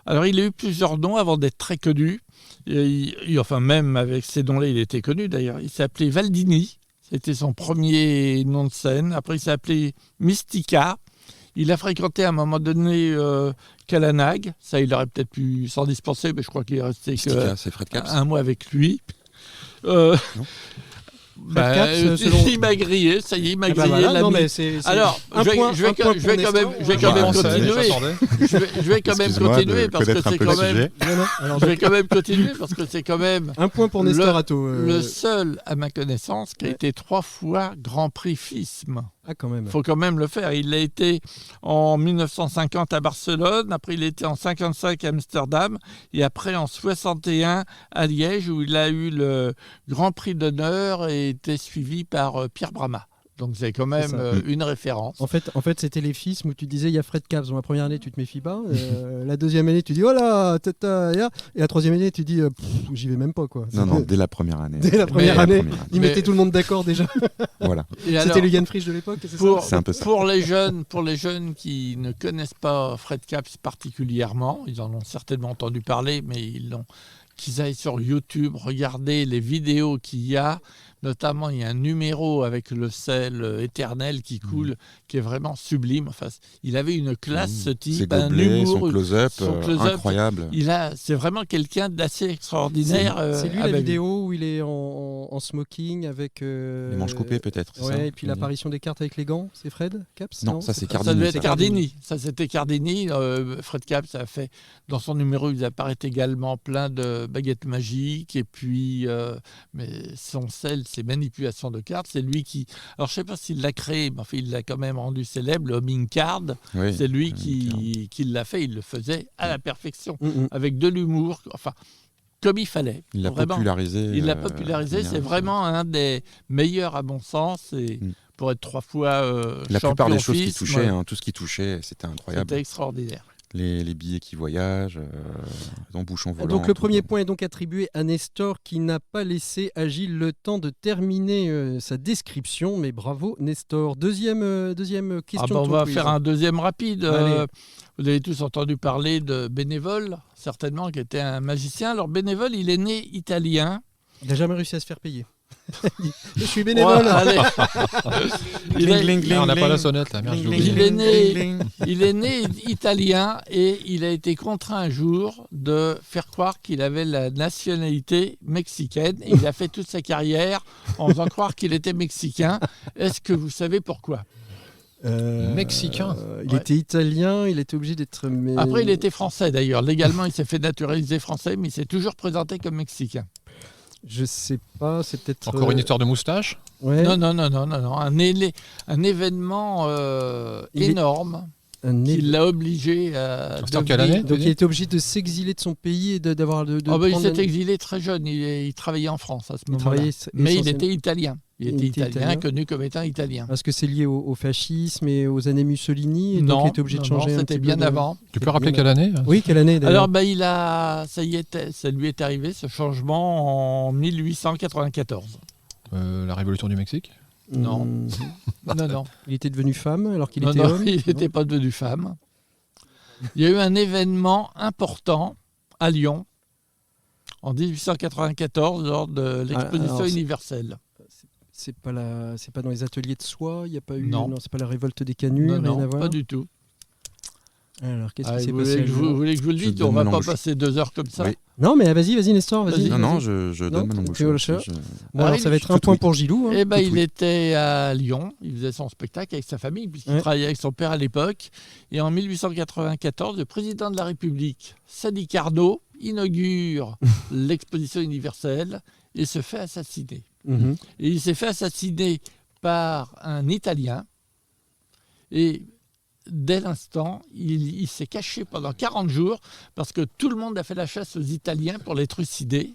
Alors, il a eu plusieurs noms avant d'être très connu. Même avec ces noms-là, il était connu d'ailleurs. Il s'appelait Valdini. C'était son premier nom de scène. Après, il s'appelait Mystica. Il a fréquenté à un moment donné Kalanag. Ça, il aurait peut-être pu s'en dispenser, mais je crois qu'il est resté un mois avec lui. Il m'a grillé, ça y est, il m'a grillé. Alors, je vais quand même continuer. Je vais quand même continuer parce que c'est quand même. Je vais quand même continuer parce que c'est quand même. Un point pour Nestor Atto. Le seul, à ma connaissance, qui a été 3 fois Grand Prix FISM. Ah, quand même. Il faut quand même le faire. Il a été en 1950 à Barcelone, après il a été en 1955 à Amsterdam, et après en 1961 à Liège, où il a eu le Grand Prix d'honneur et était suivi par Pierre Brama. Donc c'est quand même une référence. En fait, c'était les FISM où tu disais il y a Fred Capps. Dans la première année, tu te méfies pas. La deuxième année, tu dis oh là, et la troisième année, tu dis j'y vais même pas quoi. Non, dès la première année. Dès la première année, ils mettaient tout le monde d'accord déjà. Voilà. C'était le Yann Frisch de l'époque. C'est un peu ça. Pour les jeunes qui ne connaissent pas Fred Capps particulièrement, ils en ont certainement entendu parler, mais qu'ils aillent sur YouTube, regarder les vidéos qu'il y a. Notamment, il y a un numéro avec le sel éternel qui coule, qui est vraiment sublime. Enfin, il avait une classe, ce type, ses gobelets, son close-up, incroyable. C'est vraiment quelqu'un d'assez extraordinaire. C'est lui la vidéo où il est en smoking avec... les manches coupées peut-être. Ouais, et puis l'apparition des cartes avec les gants, c'est Fred Capps? Non, ça c'est Cardini. Ça devait être Cardini. Ça c'était Cardini. Fred Capps a fait, dans son numéro, il apparaît également plein de baguettes magiques. Et puis, mais son sel, ses manipulations de cartes, c'est lui qui... Alors je ne sais pas s'il l'a créé, mais enfin, il l'a quand même rendu célèbre, le homing card. Oui, c'est lui qui l'a fait. Il le faisait à la perfection, avec de l'humour. Enfin, comme il fallait. Il l'a popularisé. C'est vraiment un des meilleurs à mon sens. Et pour être 3 fois la champion plupart des choses qui FISM, touchaient, tout ce qui touchait, c'était incroyable. C'était extraordinaire. Les billets qui voyagent, en bouchon volant. Donc le premier point est donc attribué à Nestor qui n'a pas laissé à Gilles le temps de terminer sa description. Mais bravo Nestor. Deuxième question. On va faire un deuxième rapide. Vous avez tous entendu parler de Bénévole, certainement, qui était un magicien. Alors Bénévole, il est né italien. Il n'a jamais réussi à se faire payer. Je suis bénévole. On n'a pas la sonnette là. Merde, il est né italien et il a été contraint un jour de faire croire qu'il avait la nationalité mexicaine. Et il a fait toute sa carrière en faisant croire qu'il était mexicain. Est-ce que vous savez pourquoi ? Mexicain. Il était italien, il était obligé d'être... Après, il était français d'ailleurs. Légalement, il s'est fait naturaliser français, mais il s'est toujours présenté comme mexicain. Je sais pas, c'est peut-être... Encore une histoire de moustache ? Ouais. Non. Un événement énorme qui l'a obligé à... C'était en quelle année ? Donc il était obligé de s'exiler de son pays et d'avoir... il s'est exilé très jeune, il travaillait en France à ce moment-là. Mais il était italien. Il était italien, connu comme étant italien. Parce que c'est lié au fascisme et aux années Mussolini, et donc il était obligé de changer un petit peu. C'était bien avant. Tu peux rappeler quelle année ? Oui, quelle année d'ailleurs ? Alors, ça lui est arrivé, ce changement, en 1894. La Révolution du Mexique ? Non. Non. Il était devenu femme alors qu'il était homme ? Il n'était pas devenu femme. Il y a eu un événement important à Lyon, en 1894, lors de l'exposition universelle. C'est pas dans les ateliers de soie, il y a pas eu non, c'est pas la révolte des canuts, rien à voir. Pas du tout. Alors qu'est-ce qui s'est passé ? Vous voulez que je vous le dise ? On va pas passer 2 heures comme ça. Oui. Non, mais vas-y Nestor, vas-y. Non, je donne mon bouche. Bon, alors ça va être un point pour Gilou. Il était à Lyon, il faisait son spectacle avec sa famille, puisqu'il travaillait avec son père à l'époque. Et en 1894, le président de la République, Sadi Carnot, inaugure l'exposition universelle et se fait assassiner. Et il s'est fait assassiner par un Italien. Et dès l'instant, il s'est caché pendant 40 jours parce que tout le monde a fait la chasse aux Italiens pour les trucider.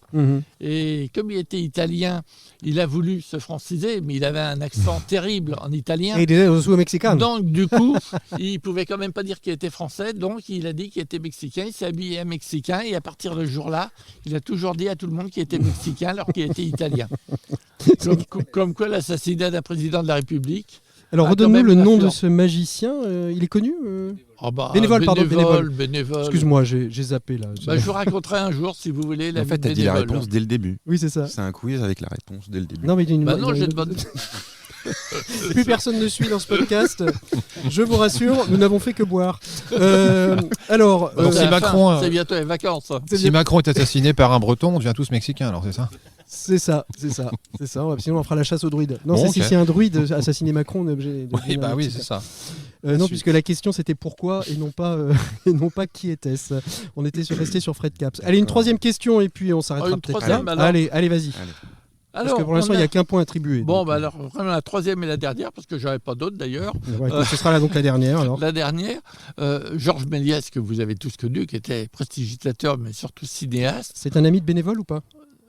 Et comme il était italien, il a voulu se franciser, mais il avait un accent terrible en italien. Et il était aussi mexicain. Donc du coup, il pouvait quand même pas dire qu'il était français, donc il a dit qu'il était mexicain. Il s'est habillé en mexicain et à partir de ce jour-là, il a toujours dit à tout le monde qu'il était mexicain alors qu'il était italien. Comme quoi l'assassinat d'un président de la République. Alors redonne-nous le nom de ce magicien, il est connu Bénévole. Excuse-moi, j'ai zappé là. Je vous raconterai un jour si vous voulez. En fait, tu as dit la réponse dès le début. Oui, c'est ça. C'est un quiz avec la réponse dès le début. Non, mais j'ai de bonne... Plus personne ne suit dans ce podcast. Je vous rassure, nous n'avons fait que boire. Alors, si Macron, c'est bientôt les vacances. Si Macron est assassiné par un Breton, on devient tous mexicains, alors c'est ça ? C'est ça. Sinon, on fera la chasse aux druides. Non, bon, si un druide assassiné Macron, on est obligé de... Oui, c'est ça. Non, puisque la question c'était pourquoi et non pas qui était-ce. On était resté sur Fred Capps. Allez, une troisième question et puis on s'arrêtera peut-être là. Allez, vas-y. Parce que pour l'instant, il n'y a qu'un point attribué. Bon, alors vraiment la troisième et la dernière, parce que j'aurais pas d'autres d'ailleurs. Ce sera là donc la dernière. Alors. La dernière, Georges Méliès, que vous avez tous connu, qui était prestidigitateur, mais surtout cinéaste. C'est un ami de Bénévole ou pas ?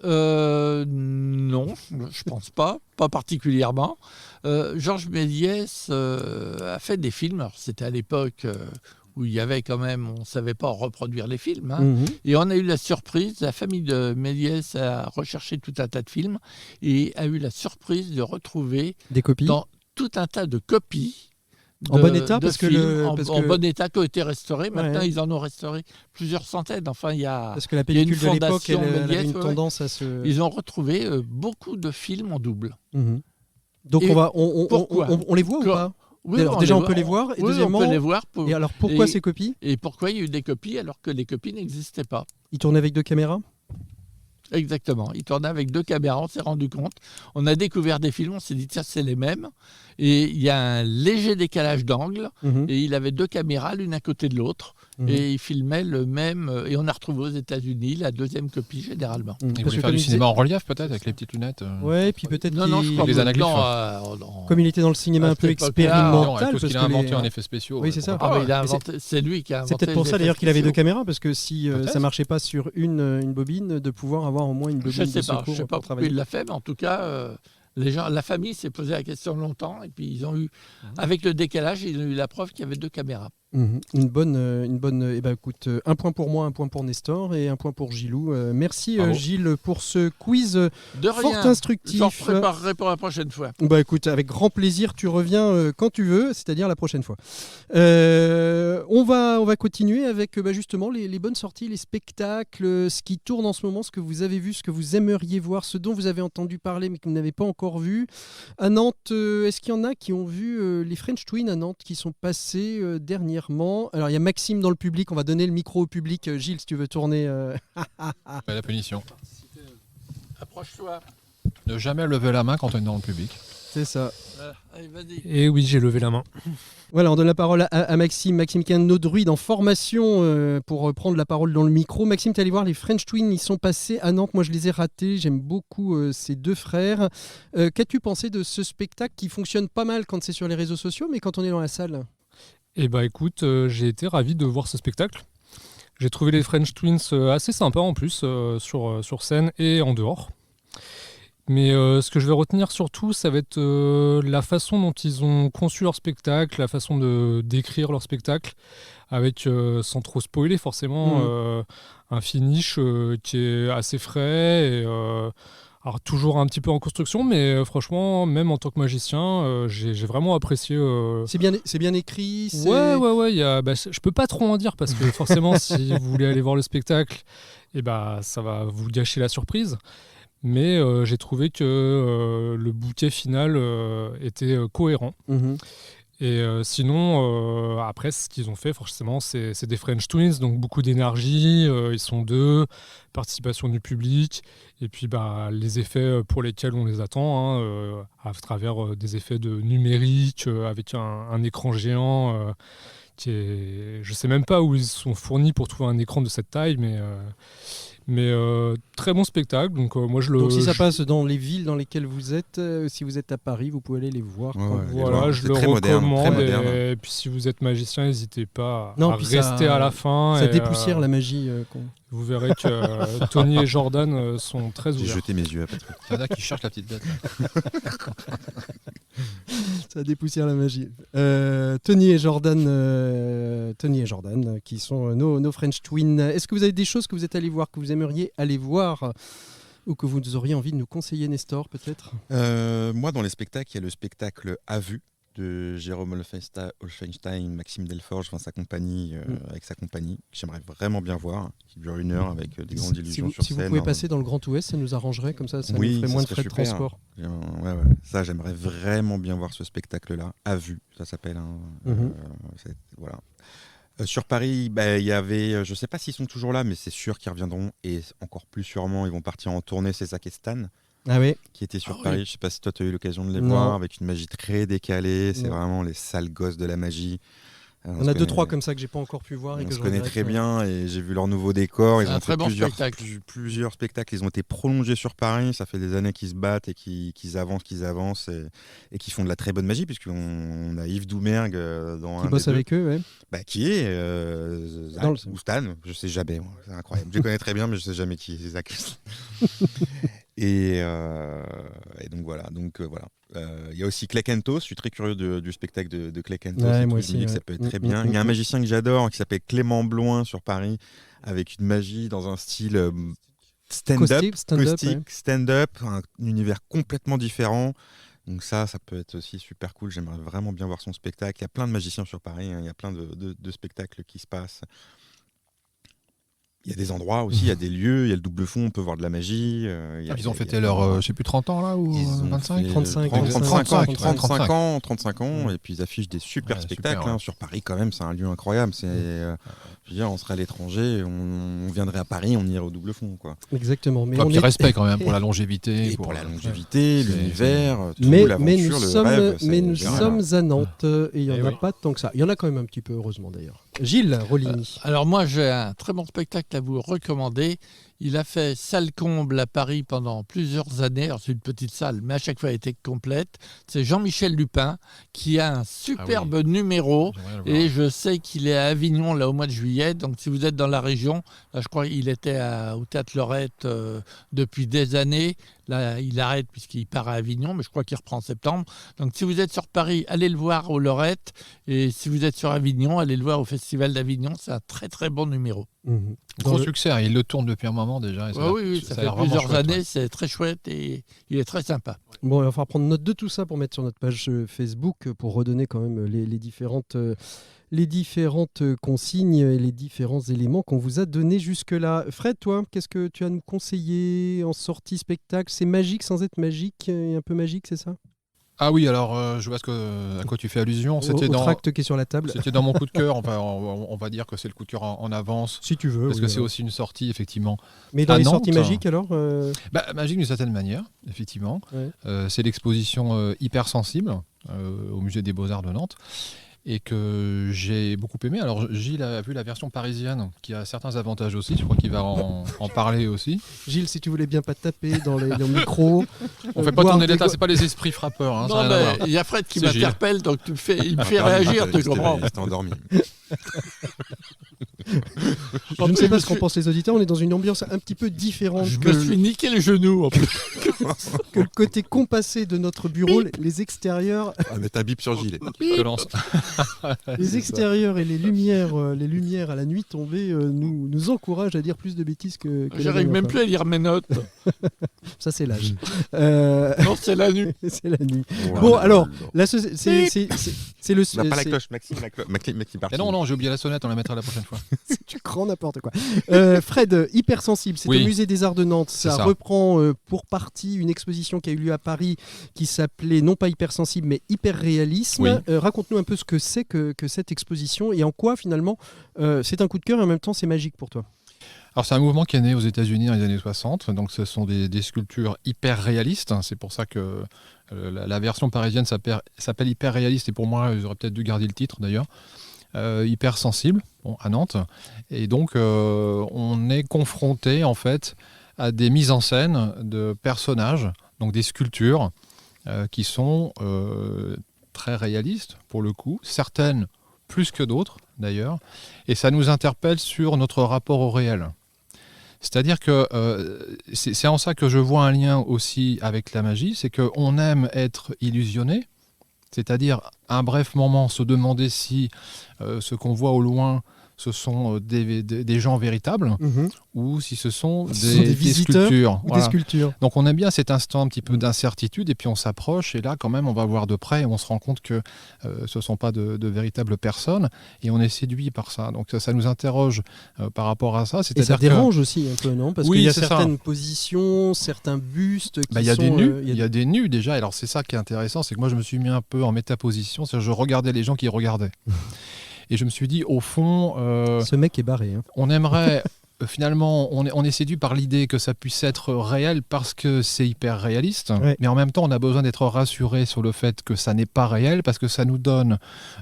Non, je pense pas particulièrement. Georges Méliès a fait des films. Alors, c'était à l'époque où il y avait quand même, on ne savait pas reproduire les films. Et on a eu la surprise, la famille de Méliès a recherché tout un tas de films et a eu la surprise de retrouver des copies dans tout un tas de copies En bon état, de parce que films parce en que- bon état qui ont été restaurés. Maintenant, Ouais. ils en ont restauré plusieurs centaines. Enfin, il y a Parce que la il y a une pellicule de l'époque, elle fondation avait Méliès, une ouais. tendance à se. Ils ont retrouvé beaucoup de films en double. Mhm. Donc Et pourquoi on les voit ou pas? Oui, Alors, déjà, on peut les voir, et oui, deuxièmement- on peut les voir. Et alors pourquoi et- ces copies? Et pourquoi il y a eu des copies alors que les copies n'existaient pas? Ils tournaient avec 2 caméras? Exactement. Ils tournaient avec 2 caméras, on s'est rendu compte. On a découvert des films, on s'est dit, tiens, c'est les mêmes. Et il y a un léger décalage d'angle. Mhm. Et il avait 2 caméras, l'une à côté de l'autre. Mhm. Et il filmait le même. Et on a retrouvé aux États-Unis la 2e copie généralement. Mhm. Ils Parce voulaient que faire comme du il cinéma en relief peut-être avec les petites lunettes. Ouais, puis peut-être Non, je crois les que anaglyphes, comme il était dans le cinéma à un peu cette époque-là, Non, expérimental, avec tout ce parce qu'il a que inventé les- en effets spéciaux. Oui, c'est ça. pourquoi pas. il a mais inventé, c'est lui qui a inventé. c'est peut-être pour les ça d'ailleurs effets qu'il avait 2 spéciaux. caméras, parce que si Peut-être. ça marchait pas sur une bobine, de pouvoir avoir au moins une bobine Je sais de pas, secours je sais pas pour pourquoi travailler. il l'a fait, mais en tout cas, la famille s'est posé la question longtemps et puis ils ont eu, avec le décalage, ils ont eu la preuve qu'il y avait 2 caméras. Mhm. Une bonne. Eh ben, écoute, 1 point pour moi, 1 point pour Nestor et 1 point pour Gilou. Merci Bravo. Gilles pour ce quiz De fort rien. instructif. J'en préparerai pour la prochaine fois. Bah écoute, avec grand plaisir, tu reviens quand tu veux, c'est-à-dire la prochaine fois. On va continuer avec justement les bonnes sorties, les spectacles, ce qui tourne en ce moment, ce que vous avez vu, ce que vous aimeriez voir, ce dont vous avez entendu parler mais que vous n'avez pas encore vu. À Nantes, est-ce qu'il y en a qui ont vu les French Twins à Nantes qui sont passés dernièrement? Alors il y a Maxime dans le public, on va donner le micro au public. Gilles, si tu veux tourner. La punition. Approche-toi. Ne jamais lever la main quand on est dans le public. C'est ça. Allez, vas-y. Et oui, j'ai levé la main. Voilà, on donne la parole à Maxime. Maxime qui est un de nos druides en formation pour prendre la parole dans le micro. Maxime, tu es allé voir les French Twins, ils sont passés à Nantes. Moi, je les ai ratés. J'aime beaucoup ces 2 frères. Qu'as-tu pensé de ce spectacle qui fonctionne pas mal quand c'est sur les réseaux sociaux, mais quand on est dans la salle? Et bah écoute, j'ai été ravi de voir ce spectacle. J'ai trouvé les French Twins assez sympas en plus, sur scène et en dehors. Mais ce que je vais retenir surtout, ça va être la façon dont ils ont conçu leur spectacle, la façon de décrire leur spectacle, avec, sans trop spoiler forcément, un finish qui est assez frais, et, alors toujours un petit peu en construction, mais franchement, même en tant que magicien, j'ai vraiment apprécié. C'est bien écrit. Ouais, je peux pas trop en dire, parce que forcément, si vous voulez aller voir le spectacle, et ça va vous gâcher la surprise. Mais j'ai trouvé que le bouquet final était cohérent. Mhm. Et sinon, après, ce qu'ils ont fait, forcément, c'est des French Twins, donc beaucoup d'énergie, ils sont 2, participation du public, et puis les effets pour lesquels on les attend, à travers des effets de numérique, avec un écran géant, qui est... Je sais même pas où ils sont fournis pour trouver un écran de cette taille, mais très bon spectacle, donc moi Donc si ça passe dans les villes dans lesquelles vous êtes, si vous êtes à Paris, vous pouvez aller les voir. Ouais, quand ouais, vous- les voilà, voir. je C'est le très moderne, recommande, très moderne. et puis si vous êtes magicien, n'hésitez pas Non, à puis rester à la fin. Ça et, dépoussière la magie. Vous verrez que Tony et Jordan sont très J'ai ouverts. jeté mes yeux à Patrick. Il y en a qui cherchent la petite bête. Ça dépoussière la magie. Tony et Jordan, qui sont nos French Twins. Est-ce que vous avez des choses que vous êtes allés voir, que vous aimeriez aller voir, ou que vous auriez envie de nous conseiller, Nestor, peut-être? Moi, dans les spectacles, il y a le spectacle À Vue de Jérôme Olfenstein, Maxime Delforge, sa compagnie, avec sa compagnie, que j'aimerais vraiment bien voir, qui dure 1 heure avec des grandes illusions sur Si scène. vous pouvez passer dans le Grand Ouest, ça nous arrangerait, comme ça nous Oui, ferait ça moins de serait frais de super. transport. Ouais. Ça, j'aimerais vraiment bien voir ce spectacle-là, À Vue, ça s'appelle. Voilà. Sur Paris, il y avait, je ne sais pas s'ils sont toujours là, mais c'est sûr qu'ils reviendront, et encore plus sûrement, ils vont partir en tournée, c'est Zack et Stan, Ah oui. qui était sur Ah Paris. oui. Je ne sais pas si toi, tu as eu l'occasion de les Non. voir, avec une magie très décalée, c'est Non. vraiment les sales gosses de la magie. On a 2-3 comme ça que j'ai pas encore pu voir. Et On que se je connaît regrette. très bien et j'ai vu leur nouveau décor. C'est Ils un ont très fait bon plusieurs spectacles. Ils ont été prolongés sur Paris. Ça fait des années qu'ils se battent et qu'ils avancent et qu'ils font de la très bonne magie, puisqu'on a Yves Doumergue dans Qui un bosse des deux, avec eux, ouais. qui est Zach Dans le- ou Stan. Je sais jamais. C'est incroyable. Je les connais très bien, mais je sais jamais qui est Zach. Et donc voilà. Il y a aussi Clay Kentos. Je suis très curieux du spectacle de Clay Kentos. Ouais, et moi tout. Je aussi, me dis que ouais. ça peut être très bien. Il y a un magicien que j'adore qui s'appelle Clément Bloin sur Paris, avec une magie dans un style stand-up, Caustique, stand-up, caustique, ouais. stand-up, un univers complètement différent. Donc ça peut être aussi super cool. J'aimerais vraiment bien voir son spectacle. Il y a plein de magiciens sur Paris, hein. Il y a plein de spectacles qui se passent. Il y a des endroits aussi, il y a des lieux, il y a le double fond, on peut voir de la magie. Ils ont fêté leur, je sais plus, 30 ans là ou 25 35 ans, et puis ils affichent des super spectacles. Super, ouais. Sur Paris, quand même, c'est un lieu incroyable. Je veux dire, on serait à l'étranger, on viendrait à Paris, on irait au double fond, quoi. Exactement. Mais Puis respect quand même pour la longévité. Et pour la longévité, l'univers, tout, mais l'aventure, le rêve. Mais nous sommes à Nantes et il n'y en a pas tant que ça. Il y en a quand même un petit peu, heureusement d'ailleurs. Gilles Roligny. Alors moi, j'ai un très bon spectacle à vous recommander. Il a fait salle comble à Paris pendant plusieurs années. Alors c'est une petite salle, mais à chaque fois elle était complète. C'est Jean-Michel Lupin qui a un superbe numéro. Et je sais qu'il est à Avignon là au mois de juillet. Donc si vous êtes dans la région, là je crois qu'il était au Théâtre Lorette depuis des années. Là, il arrête puisqu'il part à Avignon, mais je crois qu'il reprend en septembre. Donc si vous êtes sur Paris, allez le voir au Lorette. Et si vous êtes sur Avignon, allez le voir au Festival d'Avignon. C'est un très très bon numéro. Gros succès, il le tourne depuis un moment déjà. Oui, ça fait plusieurs années, c'est très chouette et il est très sympa. Bon, il va falloir prendre note de tout ça pour mettre sur notre page Facebook pour redonner quand même les différentes consignes et les différents éléments qu'on vous a donnés jusque-là. Fred, toi, qu'est-ce que tu as à nous conseiller en sortie spectacle? C'est magique sans être magique et un peu magique, c'est ça? Ah oui, alors je vois à quoi tu fais allusion. C'était dans tract qui est sur la table. C'était dans mon coup de cœur. On va dire que c'est le coup de cœur en avance. Si tu veux. Parce que c'est aussi une sortie, effectivement. Mais dans les sorties magiques, alors Magique d'une certaine manière, effectivement. Ouais. C'est l'exposition Hypersensible au Musée des Beaux-Arts de Nantes. Et que j'ai beaucoup aimé. Alors Gilles a vu la version parisienne qui a certains avantages aussi, je crois qu'il va en parler aussi. Gilles, si tu voulais bien pas te taper dans les micros. On fait pas tourner l'état, c'est pas les esprits frappeurs. Hein, non, mais il y a Fred qui m'interpelle, donc il me fait réagir, tu comprends. Il s'est endormi. Je ne sais pas ce qu'en pensent les auditeurs, on est dans une ambiance un petit peu différente. Je me suis niqué le genou en plus. Que le côté compassé de notre bureau, les extérieurs. Ah, mais t'as bip sur Gilles. Les extérieurs et les lumières à la nuit tombée nous encouragent à dire plus de bêtises que j'arrive même plus à lire mes notes. Ça, c'est l'âge. Non, c'est la nuit. C'est la nuit. Ouais, bon, alors, là, c'est le. On n'a pas la cloche, Maxime parti. Non, j'ai oublié la sonnette, on la mettra la prochaine fois. Tu crans n'importe quoi. Fred, Hypersensible, c'est au Musée des Arts de Nantes. Ça reprend pour partie une exposition qui a eu lieu à Paris qui s'appelait non pas Hypersensible mais Hyperréalisme. Raconte-nous un peu ce que c'est que cette exposition et en quoi finalement c'est un coup de cœur et en même temps c'est magique pour toi. Alors c'est un mouvement qui est né aux États-Unis dans les années 60, donc ce sont des sculptures hyper réalistes, c'est pour ça que la version parisienne s'appelle hyper réaliste et pour moi ils auraient peut-être dû garder le titre d'ailleurs. Hyper sensible à Nantes et donc on est confronté en fait à des mises en scène de personnages, donc des sculptures qui sont très réalistes pour le coup, certaines plus que d'autres d'ailleurs, et ça nous interpelle sur notre rapport au réel. C'est-à-dire que c'est en ça que je vois un lien aussi avec la magie, c'est qu'on aime être illusionné, c'est-à-dire un bref moment se demander si ce qu'on voit au loin ce sont des gens véritables ou si ce sont des visiteurs sculptures. Ou des sculptures. Donc on aime bien cet instant un petit peu d'incertitude et puis on s'approche et là quand même on va voir de près et on se rend compte que ce ne sont pas de véritables personnes et on est séduit par ça. Donc ça nous interroge par rapport à ça. Et ça dérange aussi un peu, non? Parce qu'il y a certaines positions, certains bustes qui il y a sont... des nus, il y a des nus déjà. Alors c'est ça qui est intéressant, c'est que moi je me suis mis un peu en métaposition, c'est-à-dire je regardais les gens qui regardaient. Et je me suis dit, au fond... ce mec est barré. Hein. On aimerait... Finalement, on est séduit par l'idée que ça puisse être réel parce que c'est hyper réaliste. Ouais. Mais en même temps, on a besoin d'être rassuré sur le fait que ça n'est pas réel parce que ça nous donne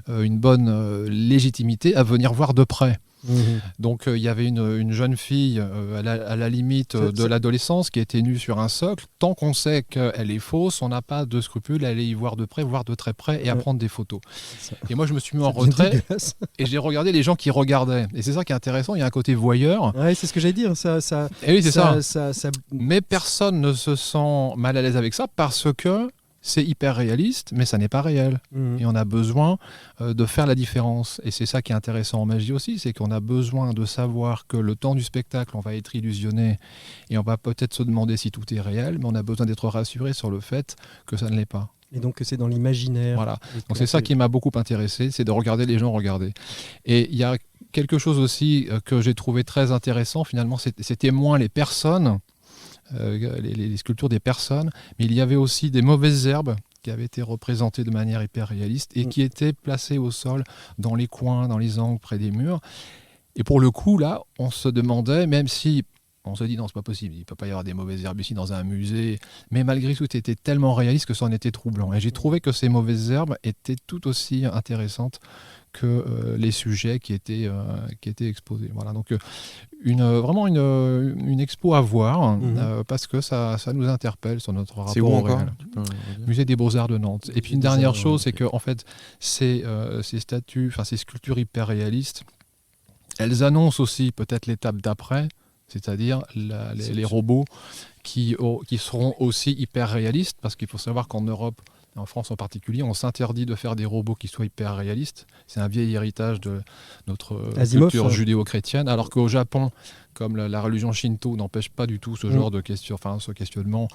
une bonne légitimité à venir voir de près. Donc il y avait une jeune fille à la limite de l'adolescence qui était nue sur un socle. Tant qu'on sait qu'elle est fausse, on n'a pas de scrupule à aller y voir de près, voir de très près et à prendre des photos. Et moi je me suis mis en retrait et j'ai regardé les gens qui regardaient. Et c'est ça qui est intéressant, il y a un côté voyeur. Ouais, c'est ce que j'allais dire. Et oui, c'est ça. Mais personne ne se sent mal à l'aise avec ça parce que c'est hyper réaliste, mais ça n'est pas réel. Et on a besoin de faire la différence. Et c'est ça qui est intéressant en magie aussi, c'est qu'on a besoin de savoir que le temps du spectacle, on va être illusionné et on va peut-être se demander si tout est réel, mais on a besoin d'être rassuré sur le fait que ça ne l'est pas. Et donc c'est dans l'imaginaire. Voilà. Donc c'est ça qui m'a beaucoup intéressé, c'est de regarder les gens regarder. Et il y a quelque chose aussi que j'ai trouvé très intéressant, finalement, c'était moins les personnes, les sculptures des personnes, mais il y avait aussi des mauvaises herbes qui avaient été représentées de manière hyper réaliste et qui étaient placées au sol, dans les coins, dans les angles, près des murs. Et pour le coup, là, on se demandait, même si on se dit non, c'est pas possible, il ne peut pas y avoir des mauvaises herbes ici dans un musée, mais malgré tout, c'était tellement réaliste que ça en était troublant. Et j'ai trouvé que ces mauvaises herbes étaient tout aussi intéressantes que les sujets qui étaient exposés. Voilà, donc vraiment une expo à voir, parce que ça nous interpelle sur notre rapport au réel. Musée des Beaux-Arts de Nantes. Et puis une dernière chose, c'est que en fait, ces statues, enfin ces sculptures hyper réalistes, elles annoncent aussi peut-être l'étape d'après, c'est-à-dire les robots qui seront aussi hyper réalistes, parce qu'il faut savoir qu'en Europe, en France en particulier, on s'interdit de faire des robots qui soient hyper réalistes. C'est un vieil héritage de notre culture judéo-chrétienne, alors qu'au Japon, comme la religion Shinto n'empêche pas du tout ce genre de ce questionnement,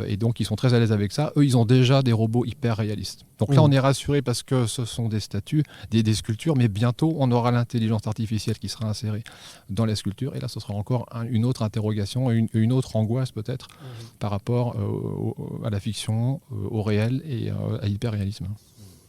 et donc ils sont très à l'aise avec ça. Eux, ils ont déjà des robots hyper réalistes. Donc là, on est rassuré parce que ce sont des statues, des sculptures, mais bientôt, on aura l'intelligence artificielle qui sera insérée dans les sculptures. Et là, ce sera encore une autre interrogation, une autre angoisse peut-être par rapport à la fiction, au réel et à l'hyper-réalisme.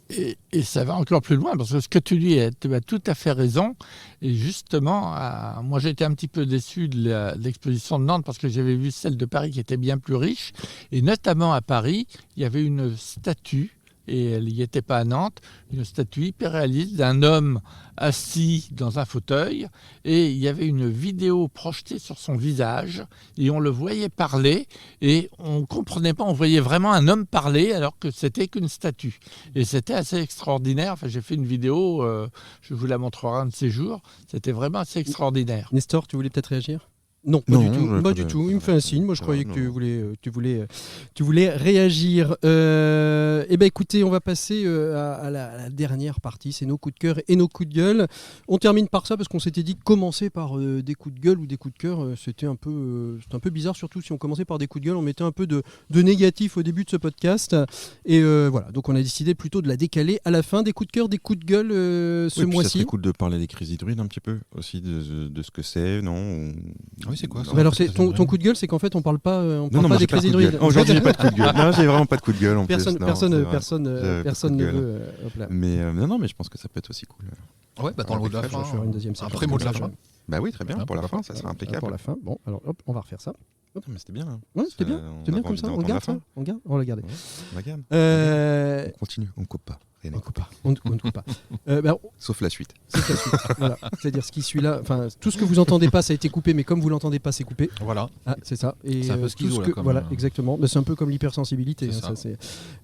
Et ça va encore plus loin, parce que ce que tu dis, tu as tout à fait raison. Et justement, moi j'ai été un petit peu déçu de l'exposition de Nantes, parce que j'avais vu celle de Paris qui était bien plus riche. Et notamment à Paris, il y avait une statue, et elle n'y était pas à Nantes, une statue hyper réaliste d'un homme assis dans un fauteuil, et il y avait une vidéo projetée sur son visage, et on le voyait parler, et on ne comprenait pas, on voyait vraiment un homme parler, alors que c'était qu'une statue. Et c'était assez extraordinaire. Enfin, j'ai fait une vidéo, je vous la montrerai un de ces jours, c'était vraiment assez extraordinaire. Nestor, tu voulais peut-être réagir ? Non, pas du tout. Il me fait un signe. Moi, je croyais que tu voulais réagir. Écoutez, on va passer à la dernière partie. C'est nos coups de cœur et nos coups de gueule. On termine par ça parce qu'on s'était dit que commencer par des coups de gueule ou des coups de cœur, c'était un peu bizarre. Surtout si on commençait par des coups de gueule, on mettait un peu de négatif au début de ce podcast. Et voilà, donc on a décidé plutôt de la décaler à la fin. Des coups de cœur, des coups de gueule ce mois-ci. Ça serait cool de parler des Crazy Druids un petit peu aussi de ce que c'est, non ? Oui, c'est quoi ça ? Alors ton coup de gueule, c'est qu'en fait on parle pas des Crazy Druids. Aujourd'hui, j'ai pas de coup de gueule. Non, j'ai vraiment pas de coup de gueule en plus. Personne ne veut. Mais mais je pense que ça peut être aussi cool. Ouais, dans le mot de la fin. Je vais faire une deuxième séquence. Après mot de la fin. Bah oui, très bien. Pour la fin, ça sera impeccable. Pour la fin. Bon, alors hop, on va refaire ça. Non, mais c'était bien. Ouais, c'était bien. C'est bien comme ça. On garde ça. On va le garder. On garde. On continue. On coupe pas. On ne coupe pas. Sauf la suite. Voilà. C'est-à-dire ce qui suit là, enfin tout ce que vous entendez pas, ça a été coupé, mais comme vous l'entendez pas, c'est coupé. Voilà. Ah, c'est ça. Et c'est un peu schizo, là, voilà, exactement. Mais c'est un peu comme l'hypersensibilité.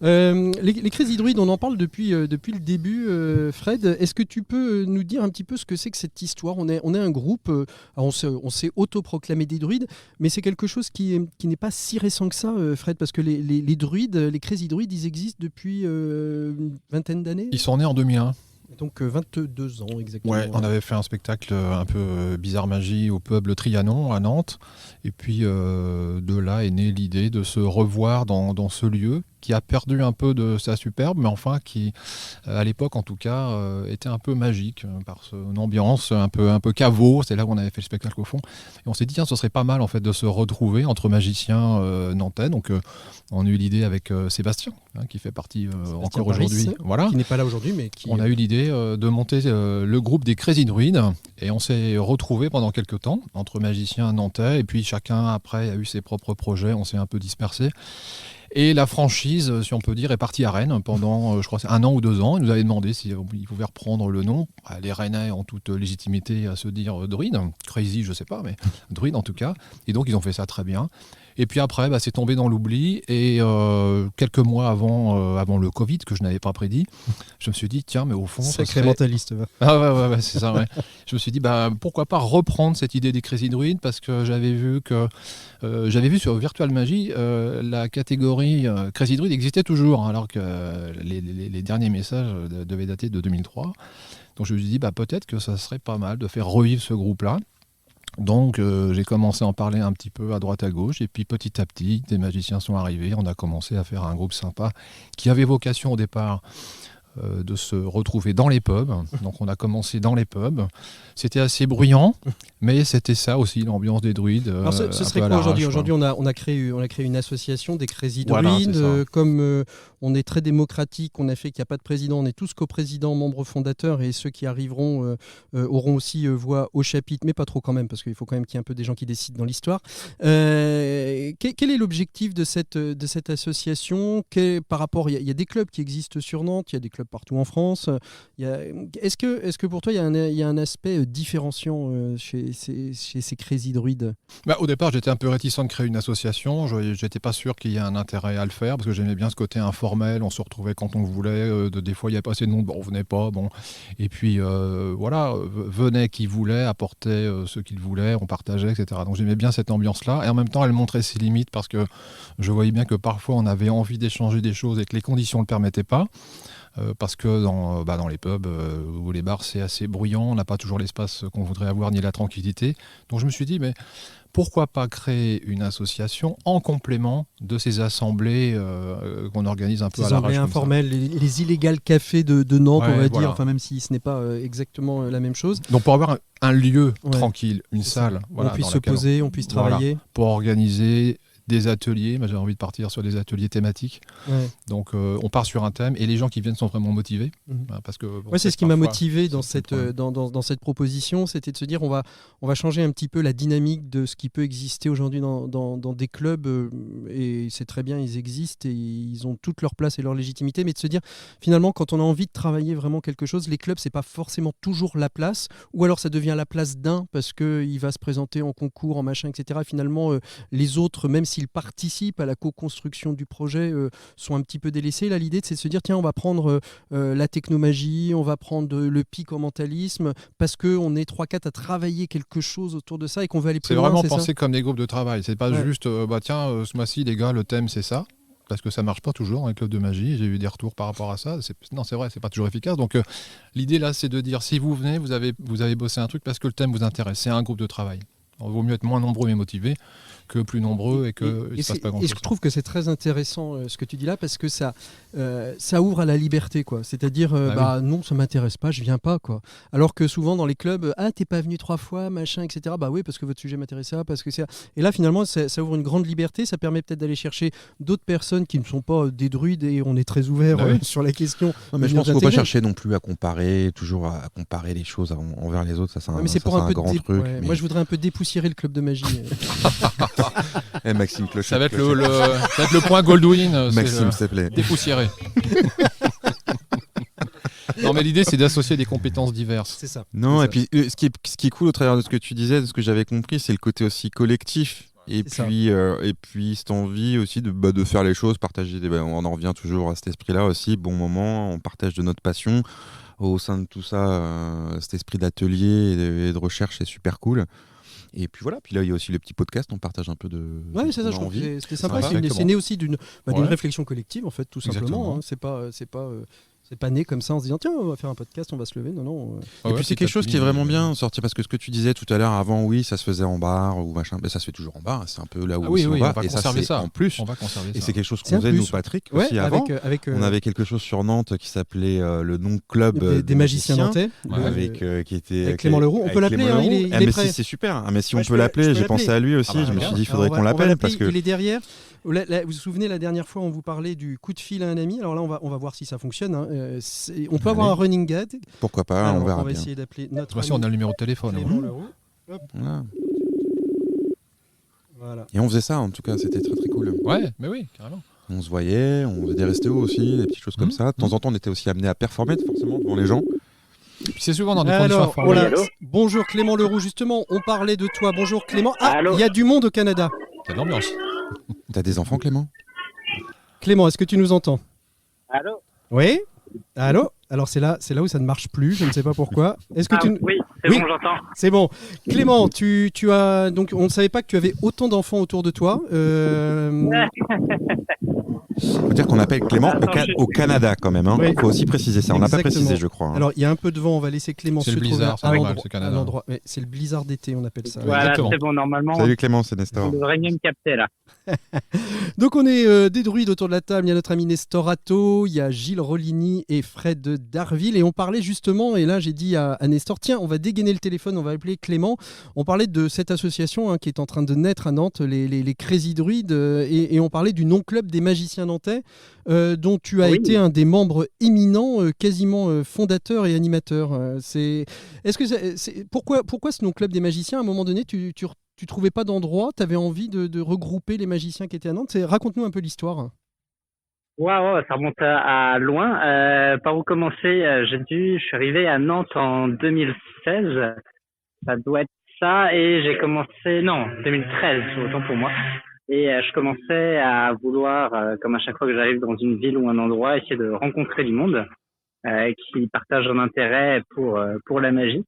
Les Crazy Druids, on en parle depuis le début. Fred, est-ce que tu peux nous dire un petit peu ce que c'est que cette histoire ? On est un groupe. On s'est autoproclamé des druides, mais c'est quelque chose qui n'est pas si récent que ça, Fred, parce que les druides, les Crazy Druids, ils existent depuis une vingtaine d'années. Ils sont nés en 2001. Donc 22 ans exactement. Ouais, on avait fait un spectacle un peu bizarre magie au pub Le Trianon à Nantes. Et puis de là est née l'idée de se revoir dans ce lieu qui a perdu un peu de sa superbe, mais enfin qui, à l'époque en tout cas, était un peu magique par son ambiance un peu caveau. C'est là où on avait fait le spectacle au fond. Et on s'est dit, tiens, ce serait pas mal en fait de se retrouver entre magiciens nantais. Donc on a eu l'idée avec Sébastien, qui fait partie encore aujourd'hui. Voilà. Qui n'est pas là aujourd'hui, mais qui... On a eu l'idée de monter le groupe des Crazy Druids et on s'est retrouvés pendant quelques temps entre magiciens nantais et puis chacun après a eu ses propres projets, on s'est un peu dispersés. Et la franchise, si on peut dire, est partie à Rennes pendant, je crois, 1 an ou 2 ans. Ils nous avaient demandé s'ils pouvaient reprendre le nom. Les Rennais ont toute légitimité à se dire druide. Crazy, je sais pas, mais druide en tout cas. Et donc, ils ont fait ça très bien. Et puis après, c'est tombé dans l'oubli. Et quelques mois avant le Covid, que je n'avais pas prédit, je me suis dit, tiens, mais au fond... Sacré mentaliste. Va. Ah ouais, c'est ça, ouais. Je me suis dit, pourquoi pas reprendre cette idée des Crazy Druids, parce que j'avais vu sur Virtual Magie, la catégorie Crazy Druid existait toujours, alors que les derniers messages devaient dater de 2003. Donc je me suis dit, peut-être que ça serait pas mal de faire revivre ce groupe-là. Donc j'ai commencé à en parler un petit peu à droite à gauche et puis petit à petit des magiciens sont arrivés, on a commencé à faire un groupe sympa qui avait vocation au départ de se retrouver dans les pubs. Donc on a commencé dans les pubs, c'était assez bruyant mais c'était ça aussi l'ambiance des druides. Alors ce serait quoi aujourd'hui ? Aujourd'hui on a créé une association des Crazy Druides, comme on est très démocratique, on a fait qu'il n'y a pas de président, on est tous coprésidents, membres fondateurs et ceux qui arriveront auront aussi voix au chapitre, mais pas trop quand même parce qu'il faut quand même qu'il y ait un peu des gens qui décident dans l'histoire. Quel est l'objectif de cette association par rapport, il y a des clubs qui existent sur Nantes, il y a des clubs partout en France. Est-ce que pour toi il y a un aspect différenciant chez ces Crazy Druides ? Au départ j'étais un peu réticent de créer une association, j'étais pas sûr qu'il y ait un intérêt à le faire parce que j'aimais bien ce côté informel, on se retrouvait quand on voulait, des fois il n'y avait pas assez de monde, on venait pas, et puis venait qui voulait, apportait ce qu'il voulait, on partageait, etc. Donc j'aimais bien cette ambiance-là et en même temps elle montrait ses limites parce que je voyais bien que parfois on avait envie d'échanger des choses et que les conditions ne le permettaient pas. Parce que dans les pubs ou les bars c'est assez bruyant, on n'a pas toujours l'espace qu'on voudrait avoir ni la tranquillité. Donc je me suis dit mais pourquoi pas créer une association en complément de ces assemblées qu'on organise un peu à l'arrache. Ces assemblées informelles, les illégales cafés de Nantes, on va dire, enfin même si ce n'est pas exactement la même chose. Donc pour avoir un lieu tranquille, une salle, on puisse se poser, on puisse travailler. Pour organiser des ateliers, j'ai envie de partir sur des ateliers thématiques. Ouais. Donc on part sur un thème et les gens qui viennent sont vraiment motivés. Parce que, c'est ce qui m'a motivé dans cette proposition, c'était de se dire on va changer un petit peu la dynamique de ce qui peut exister aujourd'hui dans des clubs et c'est très bien, ils existent et ils ont toute leur place et leur légitimité, mais de se dire finalement quand on a envie de travailler vraiment quelque chose, les clubs c'est pas forcément toujours la place, ou alors ça devient la place d'un parce qu'il va se présenter en concours, en machin, etc. Finalement les autres, même s'ils participent à la co-construction du projet, sont un petit peu délaissés. Là, l'idée, c'est de se dire, tiens, on va prendre la technomagie, on va prendre le pic en mentalisme, parce qu'on est 3-4 à travailler quelque chose autour de ça et qu'on veut aller plus loin. C'est vraiment pensé comme des groupes de travail. C'est pas juste, tiens, ce mois-ci, les gars, le thème, c'est ça. Parce que ça marche pas toujours dans les clubs de magie. J'ai eu des retours par rapport à ça. Non, c'est vrai, c'est pas toujours efficace. Donc, l'idée, là, c'est de dire, si vous venez, vous avez bossé un truc parce que le thème vous intéresse. C'est un groupe de travail. Il vaut mieux être moins nombreux mais motivés que plus nombreux et que il se passe pas grand-chose. Et je trouve que c'est très intéressant ce que tu dis là parce que ça ouvre à la liberté, quoi. C'est-à-dire non, ça m'intéresse pas, je viens pas, quoi. Alors que souvent dans les clubs, t'es pas venu 3 fois, machin, etc. Bah oui, parce que votre sujet m'intéressait ça, parce que c'est. Et là finalement, ça ouvre une grande liberté, ça permet peut-être d'aller chercher d'autres personnes qui ne sont pas des druides et on est très ouvert sur la question. Non, mais je pense qu'il ne faut pas chercher non plus à comparer les choses envers les autres. Ça, c'est un grand truc. Ouais. Mais... Moi, je voudrais un peu dépoussiérer le club de magie. Maxime Clochette. Ça va être le point Goldwyn. Maxime, s'il te plaît. Dépoussiérer. Non, mais l'idée, c'est d'associer des compétences diverses. C'est ça. Non, et puis ce qui est cool au travers de ce que tu disais, de ce que j'avais compris, c'est le côté aussi collectif. Et puis cette envie aussi de faire les choses, partager. On en revient toujours à cet esprit-là aussi. Bon moment, on partage de notre passion. Au sein de tout ça, cet esprit d'atelier et de recherche, c'est super cool. Et puis voilà, puis là il y a aussi le petit podcast, on partage un peu de. Ouais, c'est ça, je trouve que c'était sympa. C'est né aussi d'une réflexion collective en fait, tout simplement. Hein. C'est pas né comme ça en se disant tiens on va faire un podcast, on va se lever. Non. Et puis c'est quelque chose qui est vraiment bien sorti parce que ce que tu disais tout à l'heure avant, oui, ça se faisait en bar ou machin, mais ça se fait toujours en bar. C'est un peu là où on va. Et ça c'est en plus. On va conserver ça. Et c'est quelque chose qu'on faisait nous Patrick aussi avant. On avait quelque chose sur Nantes qui s'appelait le non club des magiciens nantais, qui était avec Clément Leroux. On peut l'appeler. Il est prêt. C'est super. Mais si on peut l'appeler, j'ai pensé à lui aussi. Je me suis dit il faudrait qu'on l'appelle parce que il est derrière. Vous vous souvenez, la dernière fois, on vous parlait du coup de fil à un ami. Alors là, on va voir si ça fonctionne. Hein. On peut avoir un running gag. Pourquoi pas, on verra bien. On va essayer d'appeler notre ami. On a le numéro de téléphone. Voilà. Et on faisait ça, en tout cas, c'était très très cool. Ouais, mais oui, carrément. On se voyait, on faisait des restos aussi, des petites choses comme ça. De temps en temps, on était aussi amené à performer forcément devant les gens. C'est souvent dans des conditions informelles. Bonjour Clément Leroux, justement, on parlait de toi. Bonjour Clément. Il y a du monde au Canada. T'as de l'ambiance. T'as des enfants, Clément ? Clément, est-ce que tu nous entends ? Allô ? Oui ? Allô ? Alors c'est là où ça ne marche plus, je ne sais pas pourquoi. Est-ce que Oui, bon, j'entends. C'est bon. Clément, tu as donc on ne savait pas que tu avais autant d'enfants autour de toi. Faut dire qu'on appelle Clément au Canada quand même. Il faut aussi préciser ça. On n'a pas précisé, je crois. Alors, il y a un peu de vent. On va laisser Clément se trouver à l'endroit. C'est le blizzard d'été, on appelle ça. Voilà, c'est bon, normalement. Salut Clément, c'est Nestor. On devrait mieux me capter là. Donc on est des druides autour de la table. Il y a notre ami Nestor Atto, il y a Gilles Roligny et Fred Darville. Et on parlait justement, et là j'ai dit à Nestor, tiens, on va dégainer le téléphone, on va appeler Clément. On parlait de cette association qui est en train de naître à Nantes, les Crazy Druides, et on parlait du non-club des magiciens nantais, dont tu as été un des membres éminents, quasiment fondateur et animateur. Pourquoi ce non-club des magiciens? À un moment donné, tu trouvais pas d'endroit, tu avais envie de regrouper les magiciens qui étaient à Nantes. Raconte-nous un peu l'histoire. Waouh, ça remonte à loin. Par où commencer? Je suis arrivé à Nantes en 2016. Ça doit être ça. Et j'ai commencé, non, 2013, autant pour moi. Et je commençais à vouloir, comme à chaque fois que j'arrive dans une ville ou un endroit, essayer de rencontrer du monde qui partage un intérêt pour la magie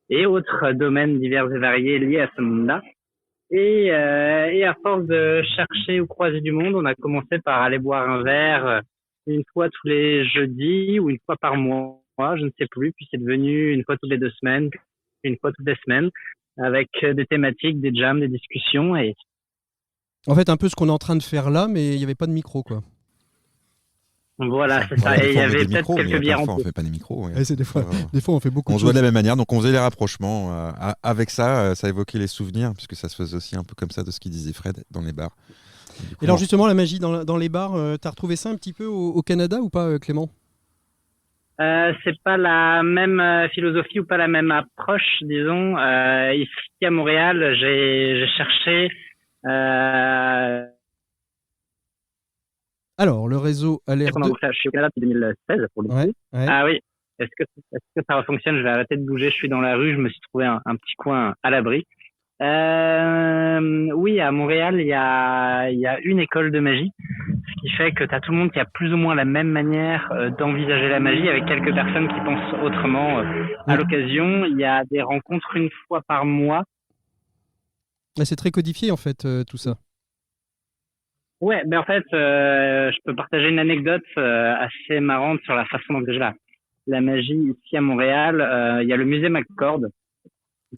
et autres domaines divers et variés liés à ce monde-là. Et à force de chercher ou croiser du monde, on a commencé par aller boire un verre une fois tous les jeudis ou une fois par mois, je ne sais plus. Puis c'est devenu une fois toutes les 2 semaines, une fois toutes les semaines, avec des thématiques, des jams, des discussions. Et en fait, un peu ce qu'on est en train de faire là, mais il n'y avait pas de micro, quoi. Voilà, c'est ça. Et il y avait peut-être quelques bières en plus. On ne fait pas des micros. Des fois, on fait beaucoup on de choses. On jouait de la même manière, donc on faisait les rapprochements. Avec ça, ça évoquait les souvenirs, puisque ça se faisait aussi un peu comme ça de ce qu'il disait Fred dans les bars. Et alors justement, la magie dans les bars, tu as retrouvé ça un petit peu au Canada ou pas, Clément? C'est pas la même philosophie ou pas la même approche, disons. Ici à Montréal, j'ai cherché... Alors, le réseau a l'air de... Je suis au Canada depuis 2016, pour le coup. Ouais. Ah oui. Est-ce que ça fonctionne? Je vais arrêter de bouger. Je suis dans la rue. Je me suis trouvé un petit coin à l'abri. Oui, à Montréal, il y a une école de magie. Ce qui fait que tu as tout le monde qui a plus ou moins la même manière d'envisager la magie, avec quelques personnes qui pensent autrement à l'occasion. Il y a des rencontres une fois par mois. C'est très codifié, en fait, tout ça. Ouais, ben en fait, je peux partager une anecdote assez marrante sur la façon d'envisager la magie ici à Montréal. Il y a le musée McCord,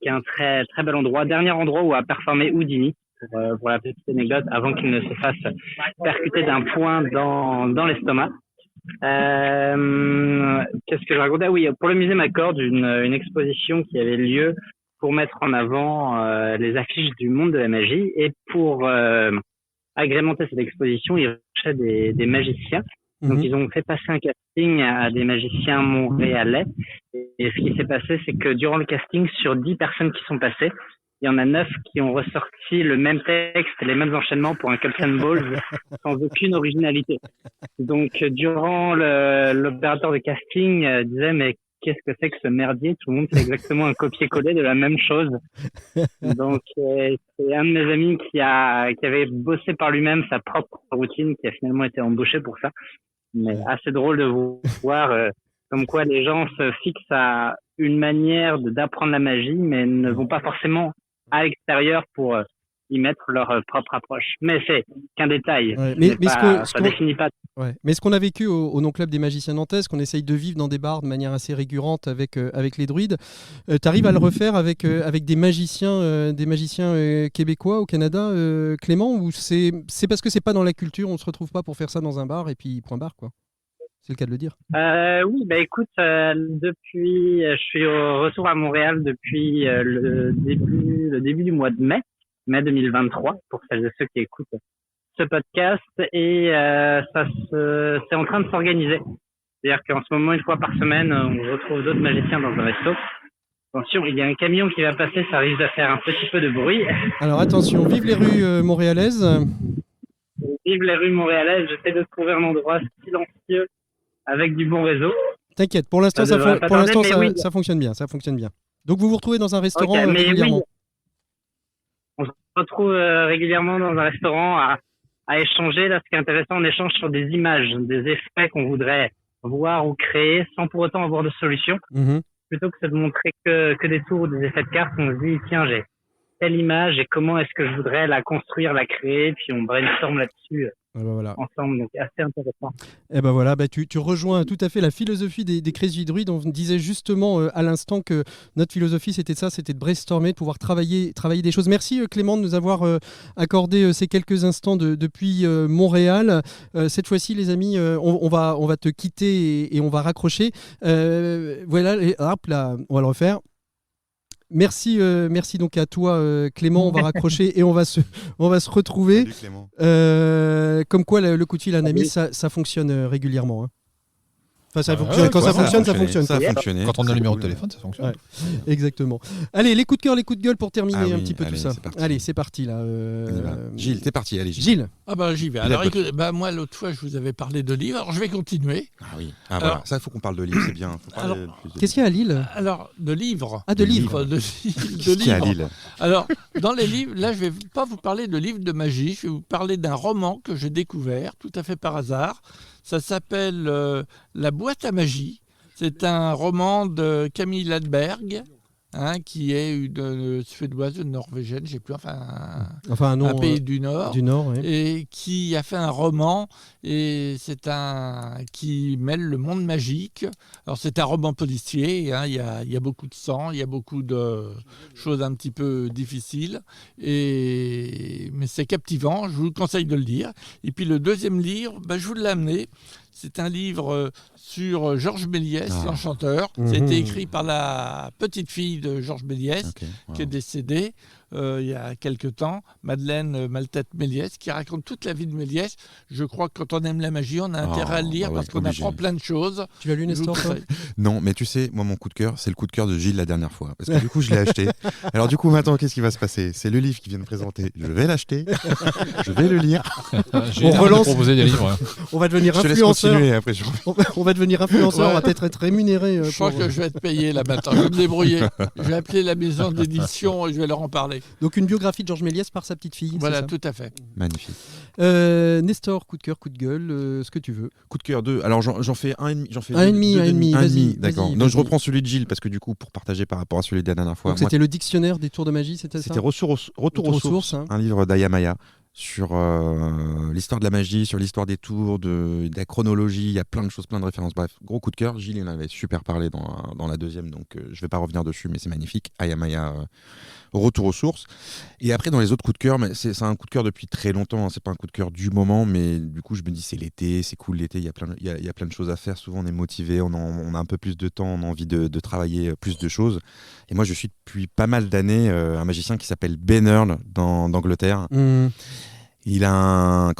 qui est un très très bel endroit, dernier endroit où a performé Houdini, pour la petite anecdote, avant qu'il ne se fasse percuter d'un poing dans l'estomac. Qu'est-ce que je racontais? Oui, pour le musée McCord, une exposition qui avait lieu pour mettre en avant les affiches du monde de la magie, et pour agrémenter cette exposition, ils recherchaient des magiciens. Donc, ils ont fait passer un casting à des magiciens montréalais. Et ce qui s'est passé, c'est que durant le casting, sur 10 personnes qui sont passées, il y en a 9 qui ont ressorti le même texte, les mêmes enchaînements pour un Cups and Balls, sans aucune originalité. Donc, durant l'opérateur de casting disait, mais qu'est-ce que c'est que ce merdier? Tout le monde fait exactement un copier-coller de la même chose. Donc, c'est un de mes amis qui avait bossé par lui-même sa propre routine, qui a finalement été embauché pour ça. Mais assez drôle de voir comme quoi les gens se fixent à une manière d'apprendre la magie, mais ne vont pas forcément à l'extérieur pour y mettre leur propre approche. Mais c'est qu'un détail. Ouais, ça définit pas. Ouais. Mais ce qu'on a vécu au non-club des magiciens nantais, qu'on essaye de vivre dans des bars de manière assez récurrente avec les druides, tu arrives à le refaire avec des magiciens québécois au Canada, Clément, ou c'est parce que c'est pas dans la culture, on se retrouve pas pour faire ça dans un bar et puis point barre, quoi. C'est le cas de le dire. Oui, bah écoute, je suis au retour à Montréal depuis le début du mois de mai 2023, pour celles et ceux qui écoutent ce podcast, et c'est en train de s'organiser. C'est-à-dire qu'en ce moment, une fois par semaine, on retrouve d'autres magiciens dans un resto. Attention, il y a un camion qui va passer, ça risque de faire un petit peu de bruit. Alors attention, vive les rues montréalaises. Vive les rues montréalaises, j'essaie de trouver un endroit silencieux avec du bon réseau. T'inquiète, pour l'instant, ça fonctionne bien, ça fonctionne bien. Donc vous vous retrouvez dans un restaurant régulièrement? Oui. On se retrouve régulièrement dans un restaurant à échanger. Là, ce qui est intéressant, on échange sur des images, des effets qu'on voudrait voir ou créer sans pour autant avoir de solution. Plutôt que de montrer que des tours ou des effets de cartes, on se dit, tiens, j'ai telle image et comment est-ce que je voudrais la construire, la créer, puis on brainstorm là-dessus ensemble, donc assez intéressant. Et ben voilà, tu rejoins tout à fait la philosophie des Crazy Druids. On disait justement à l'instant que notre philosophie c'était ça, c'était de brainstormer, de pouvoir travailler des choses. Merci Clément de nous avoir accordé ces quelques instants depuis Montréal. Cette fois-ci les amis, on va te quitter et on va raccrocher. Voilà, hop là, on va le refaire. Merci donc à toi Clément, on va raccrocher et on va se retrouver. Salut Clément. Comme quoi le coup de fil à un ami, ça fonctionne régulièrement. Hein. Enfin, ça fonctionne. Quand ça fonctionne, ça fonctionne. Ça a fonctionné. Quand on a le numéro de téléphone, ça fonctionne. Ouais, exactement. Allez, les coups de cœur, les coups de gueule pour terminer un petit peu allez, tout ça. Allez, c'est parti là. Gilles, t'es parti, allez Gilles. Ah bah j'y vais. Alors écoute, moi l'autre fois je vous avais parlé de livres, alors je vais continuer. Ah oui. Voilà. Ça, il faut qu'on parle de livres, c'est bien. Qu'est-ce qu'il y a à Lille? Alors de livres. Ah, de livres. Qu'est-ce qu'il y a à Lille? Alors dans les livres, là je vais pas vous parler de livres de magie, je vais vous parler d'un roman que j'ai découvert tout à fait par hasard. Ça s'appelle La boîte à magie. C'est un roman de Camille Ladberg, qui est une suédoise, une norvégienne, je sais plus, un pays du Nord, oui. et qui a fait un roman, et c'est qui mêle le monde magique. Alors c'est un roman policier, il y a beaucoup de sang, il y a beaucoup de choses un petit peu difficiles, mais c'est captivant, je vous conseille de le lire. Et puis le deuxième livre, je vous l'ai amené. C'est un livre sur Georges Méliès, l'enchanteur. Ça a été écrit par la petite fille de Georges Méliès, qui est décédée il y a quelque temps, Madeleine Maltête-Méliès, qui raconte toute la vie de Méliès. Je crois que quand on aime la magie, on a intérêt à le lire parce qu'on apprend plein de choses. Tu l'as lu, Nestor, toi ? Non, mais tu sais, moi, mon coup de cœur, c'est le coup de cœur de Gilles la dernière fois. Parce que du coup, je l'ai acheté. Alors du coup, maintenant, qu'est-ce qui va se passer ? C'est le livre qui vient de présenter. Je vais l'acheter. Je vais le lire. On relance. Proposer des livres. On va devenir influenceur. Je te laisse continuer après. On va devenir influenceur. On va peut-être être rémunéré. Je crois que je vais être payé là maintenant. Je vais me débrouiller. Je vais appeler la maison d'édition et je vais leur en parler. Donc une biographie de Georges Méliès par sa petite fille. Voilà, tout à fait. Magnifique. Nestor, coup de cœur, coup de gueule, ce que tu veux. Coup de cœur 2. Alors j'en fais un et demi. Un et demi. Vas-y. D'accord. Donc je reprends celui de Gilles parce que du coup, pour partager par rapport à celui de la dernière fois. Donc c'était le dictionnaire des tours de magie, c'était ça ? C'était Retour aux sources, un livre d'Ayamaya sur l'histoire de la magie, sur l'histoire des tours, de la chronologie. Il y a plein de choses, plein de références. Bref, gros coup de cœur. Gilles, il en avait super parlé dans la deuxième, donc je ne vais pas revenir dessus, mais c'est magnifique. Ayamaya. Retour aux sources. Et après, dans les autres coups de cœur, mais c'est un coup de cœur depuis très longtemps. C'est pas un coup de cœur du moment, mais du coup, je me dis c'est l'été, c'est cool l'été. Il y a plein de choses à faire. Souvent, on est motivé, on a un peu plus de temps, on a envie de travailler plus de choses. Et moi, je suis depuis pas mal d'années un magicien qui s'appelle Ben Earl d'Angleterre. Il a un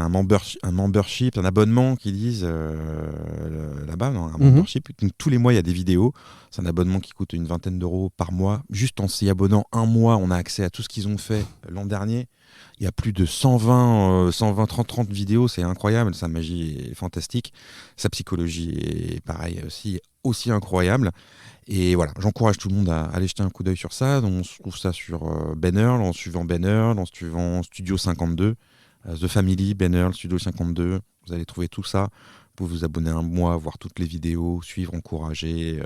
membership, un abonnement qu'ils disent là-bas, un membership. Donc, tous les mois, il y a des vidéos. C'est un abonnement qui coûte une vingtaine d'euros par mois. Juste en s'y abonnant un mois, on a accès à tout ce qu'ils ont fait l'an dernier. Il y a plus de 30 vidéos, c'est incroyable. Sa magie est fantastique. Sa psychologie est pareil aussi incroyable. Et voilà, j'encourage tout le monde à aller jeter un coup d'œil sur ça. Donc, on se trouve ça sur Ben Earl, en suivant Ben Earl, en suivant Studio 52, The Family, Ben Earl, Studio 52. Vous allez trouver tout ça. Vous pouvez vous abonner un mois, voir toutes les vidéos, suivre, encourager.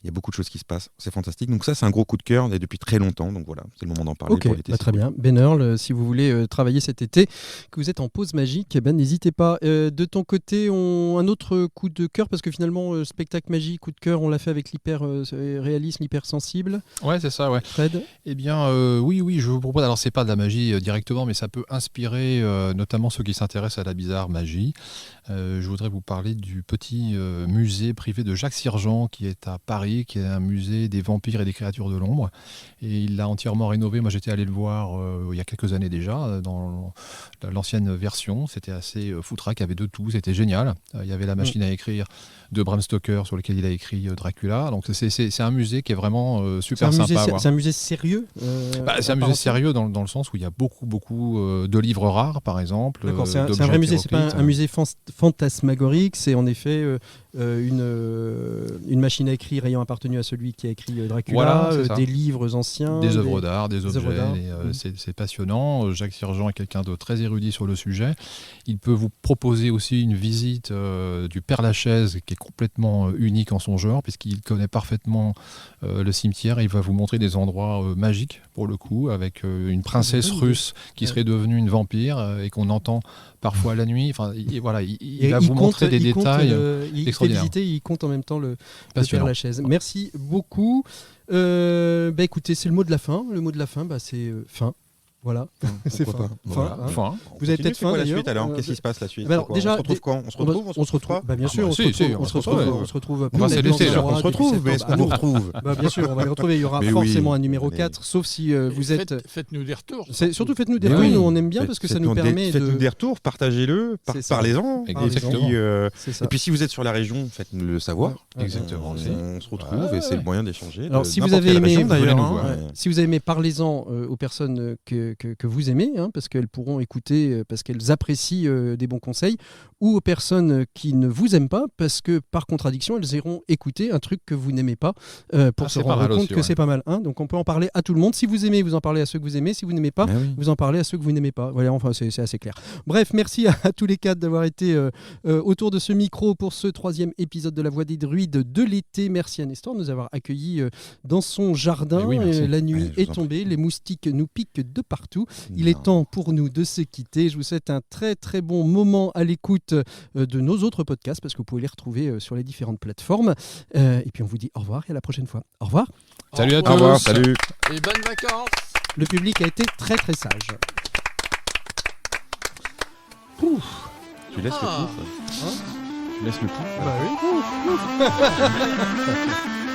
Il y a beaucoup de choses qui se passent. C'est fantastique. Donc ça, c'est un gros coup de cœur et depuis très longtemps. Donc voilà, c'est le moment d'en parler pour l'été. Très bien. Ben Earl, si vous voulez travailler cet été, que vous êtes en pause magique, n'hésitez pas. De ton côté, un autre coup de cœur, parce que finalement, spectacle magique, coup de cœur, on l'a fait avec l'hyper-réalisme, hyper-sensible. Ouais, c'est ça, ouais. Fred ? Eh bien, oui, je vous propose. Alors, c'est pas de la magie directement, mais ça peut inspirer notamment ceux qui s'intéressent à la bizarre magie. Je voudrais vous parler du petit musée privé de Jacques Sirgeant qui est à Paris, qui est un musée des vampires et des créatures de l'ombre. Et il l'a entièrement rénové. Moi, j'étais allé le voir il y a quelques années déjà, dans l'ancienne version. C'était assez foutraque, il y avait de tout, c'était génial. Il y avait la machine à écrire de Bram Stoker sur lequel il a écrit Dracula. Donc c'est un musée qui est vraiment super sympa à voir. C'est un musée sérieux c'est un musée sérieux dans le sens où il y a beaucoup de livres rares, par exemple. D'accord, c'est un vrai musée, c'est pas un musée fantasmagorique. C'est en effet une machine à écrire ayant appartenu à celui qui a écrit Dracula, Voilà, des livres anciens, des œuvres d'art, des objets. d'art. C'est passionnant. Jacques Sirgeant est quelqu'un de très érudit sur le sujet. Il peut vous proposer aussi une visite du Père-Lachaise qui est complètement unique en son genre, puisqu'il connaît parfaitement le cimetière. Il va vous montrer des endroits magiques, pour le coup, avec une princesse russe qui serait devenue une vampire et qu'on entend parfois la nuit. Enfin, il va vous montrer des détails extraordinaires. Il compte en même temps le Père-Lachaise. Merci beaucoup. Écoutez, c'est le mot de la fin. Le mot de la fin, c'est fin. Voilà, c'est fin. Fin. Vous avez peut-être faim la d'ailleurs. suite alors. Qu'est-ce qui se passe la suite? Alors, déjà, on se retrouve quand? On se retrouve pas? Bien sûr, on se retrouve. On va s'élaisser, là. On se retrouve, mais est-ce qu'on vous retrouve? Bien sûr, on va les retrouver. Il y aura forcément un numéro 4, sauf si vous êtes. Faites-nous des retours. Surtout faites-nous des retours. Nous, on aime bien parce que ça nous permet de. Faites-nous des retours, partagez-le, parlez-en. Exactement. Et puis si vous êtes sur la région, faites-nous le savoir. Exactement. On se retrouve et c'est le moyen d'échanger. Alors, si vous avez aimé, si vous avez aimé, parlez-en aux personnes que vous aimez, parce qu'elles pourront écouter, parce qu'elles apprécient des bons conseils, ou aux personnes qui ne vous aiment pas, parce que par contradiction, elles iront écouter un truc que vous n'aimez pas pour se rendre compte que c'est pas mal. Donc on peut en parler à tout le monde. Si vous aimez, vous en parlez à ceux que vous aimez. Si vous n'aimez pas, vous en parlez à ceux que vous n'aimez pas. Voilà, enfin c'est assez clair. Bref, merci à tous les quatre d'avoir été autour de ce micro pour ce 3e épisode de La Voix des Druides de l'été. Merci à Nestor de nous avoir accueillis dans son jardin. La nuit est tombée, les moustiques nous piquent de partout. Il est temps pour nous de se quitter. Je vous souhaite un très très bon moment à l'écoute de nos autres podcasts parce que vous pouvez les retrouver sur les différentes plateformes. Et puis on vous dit au revoir et à la prochaine fois. Au revoir. Salut à tous. Au revoir, salut. Et bonnes vacances. Le public a été très très sage. Pouf. Tu laisses le pouf. Tu laisses le pouf. Bah oui.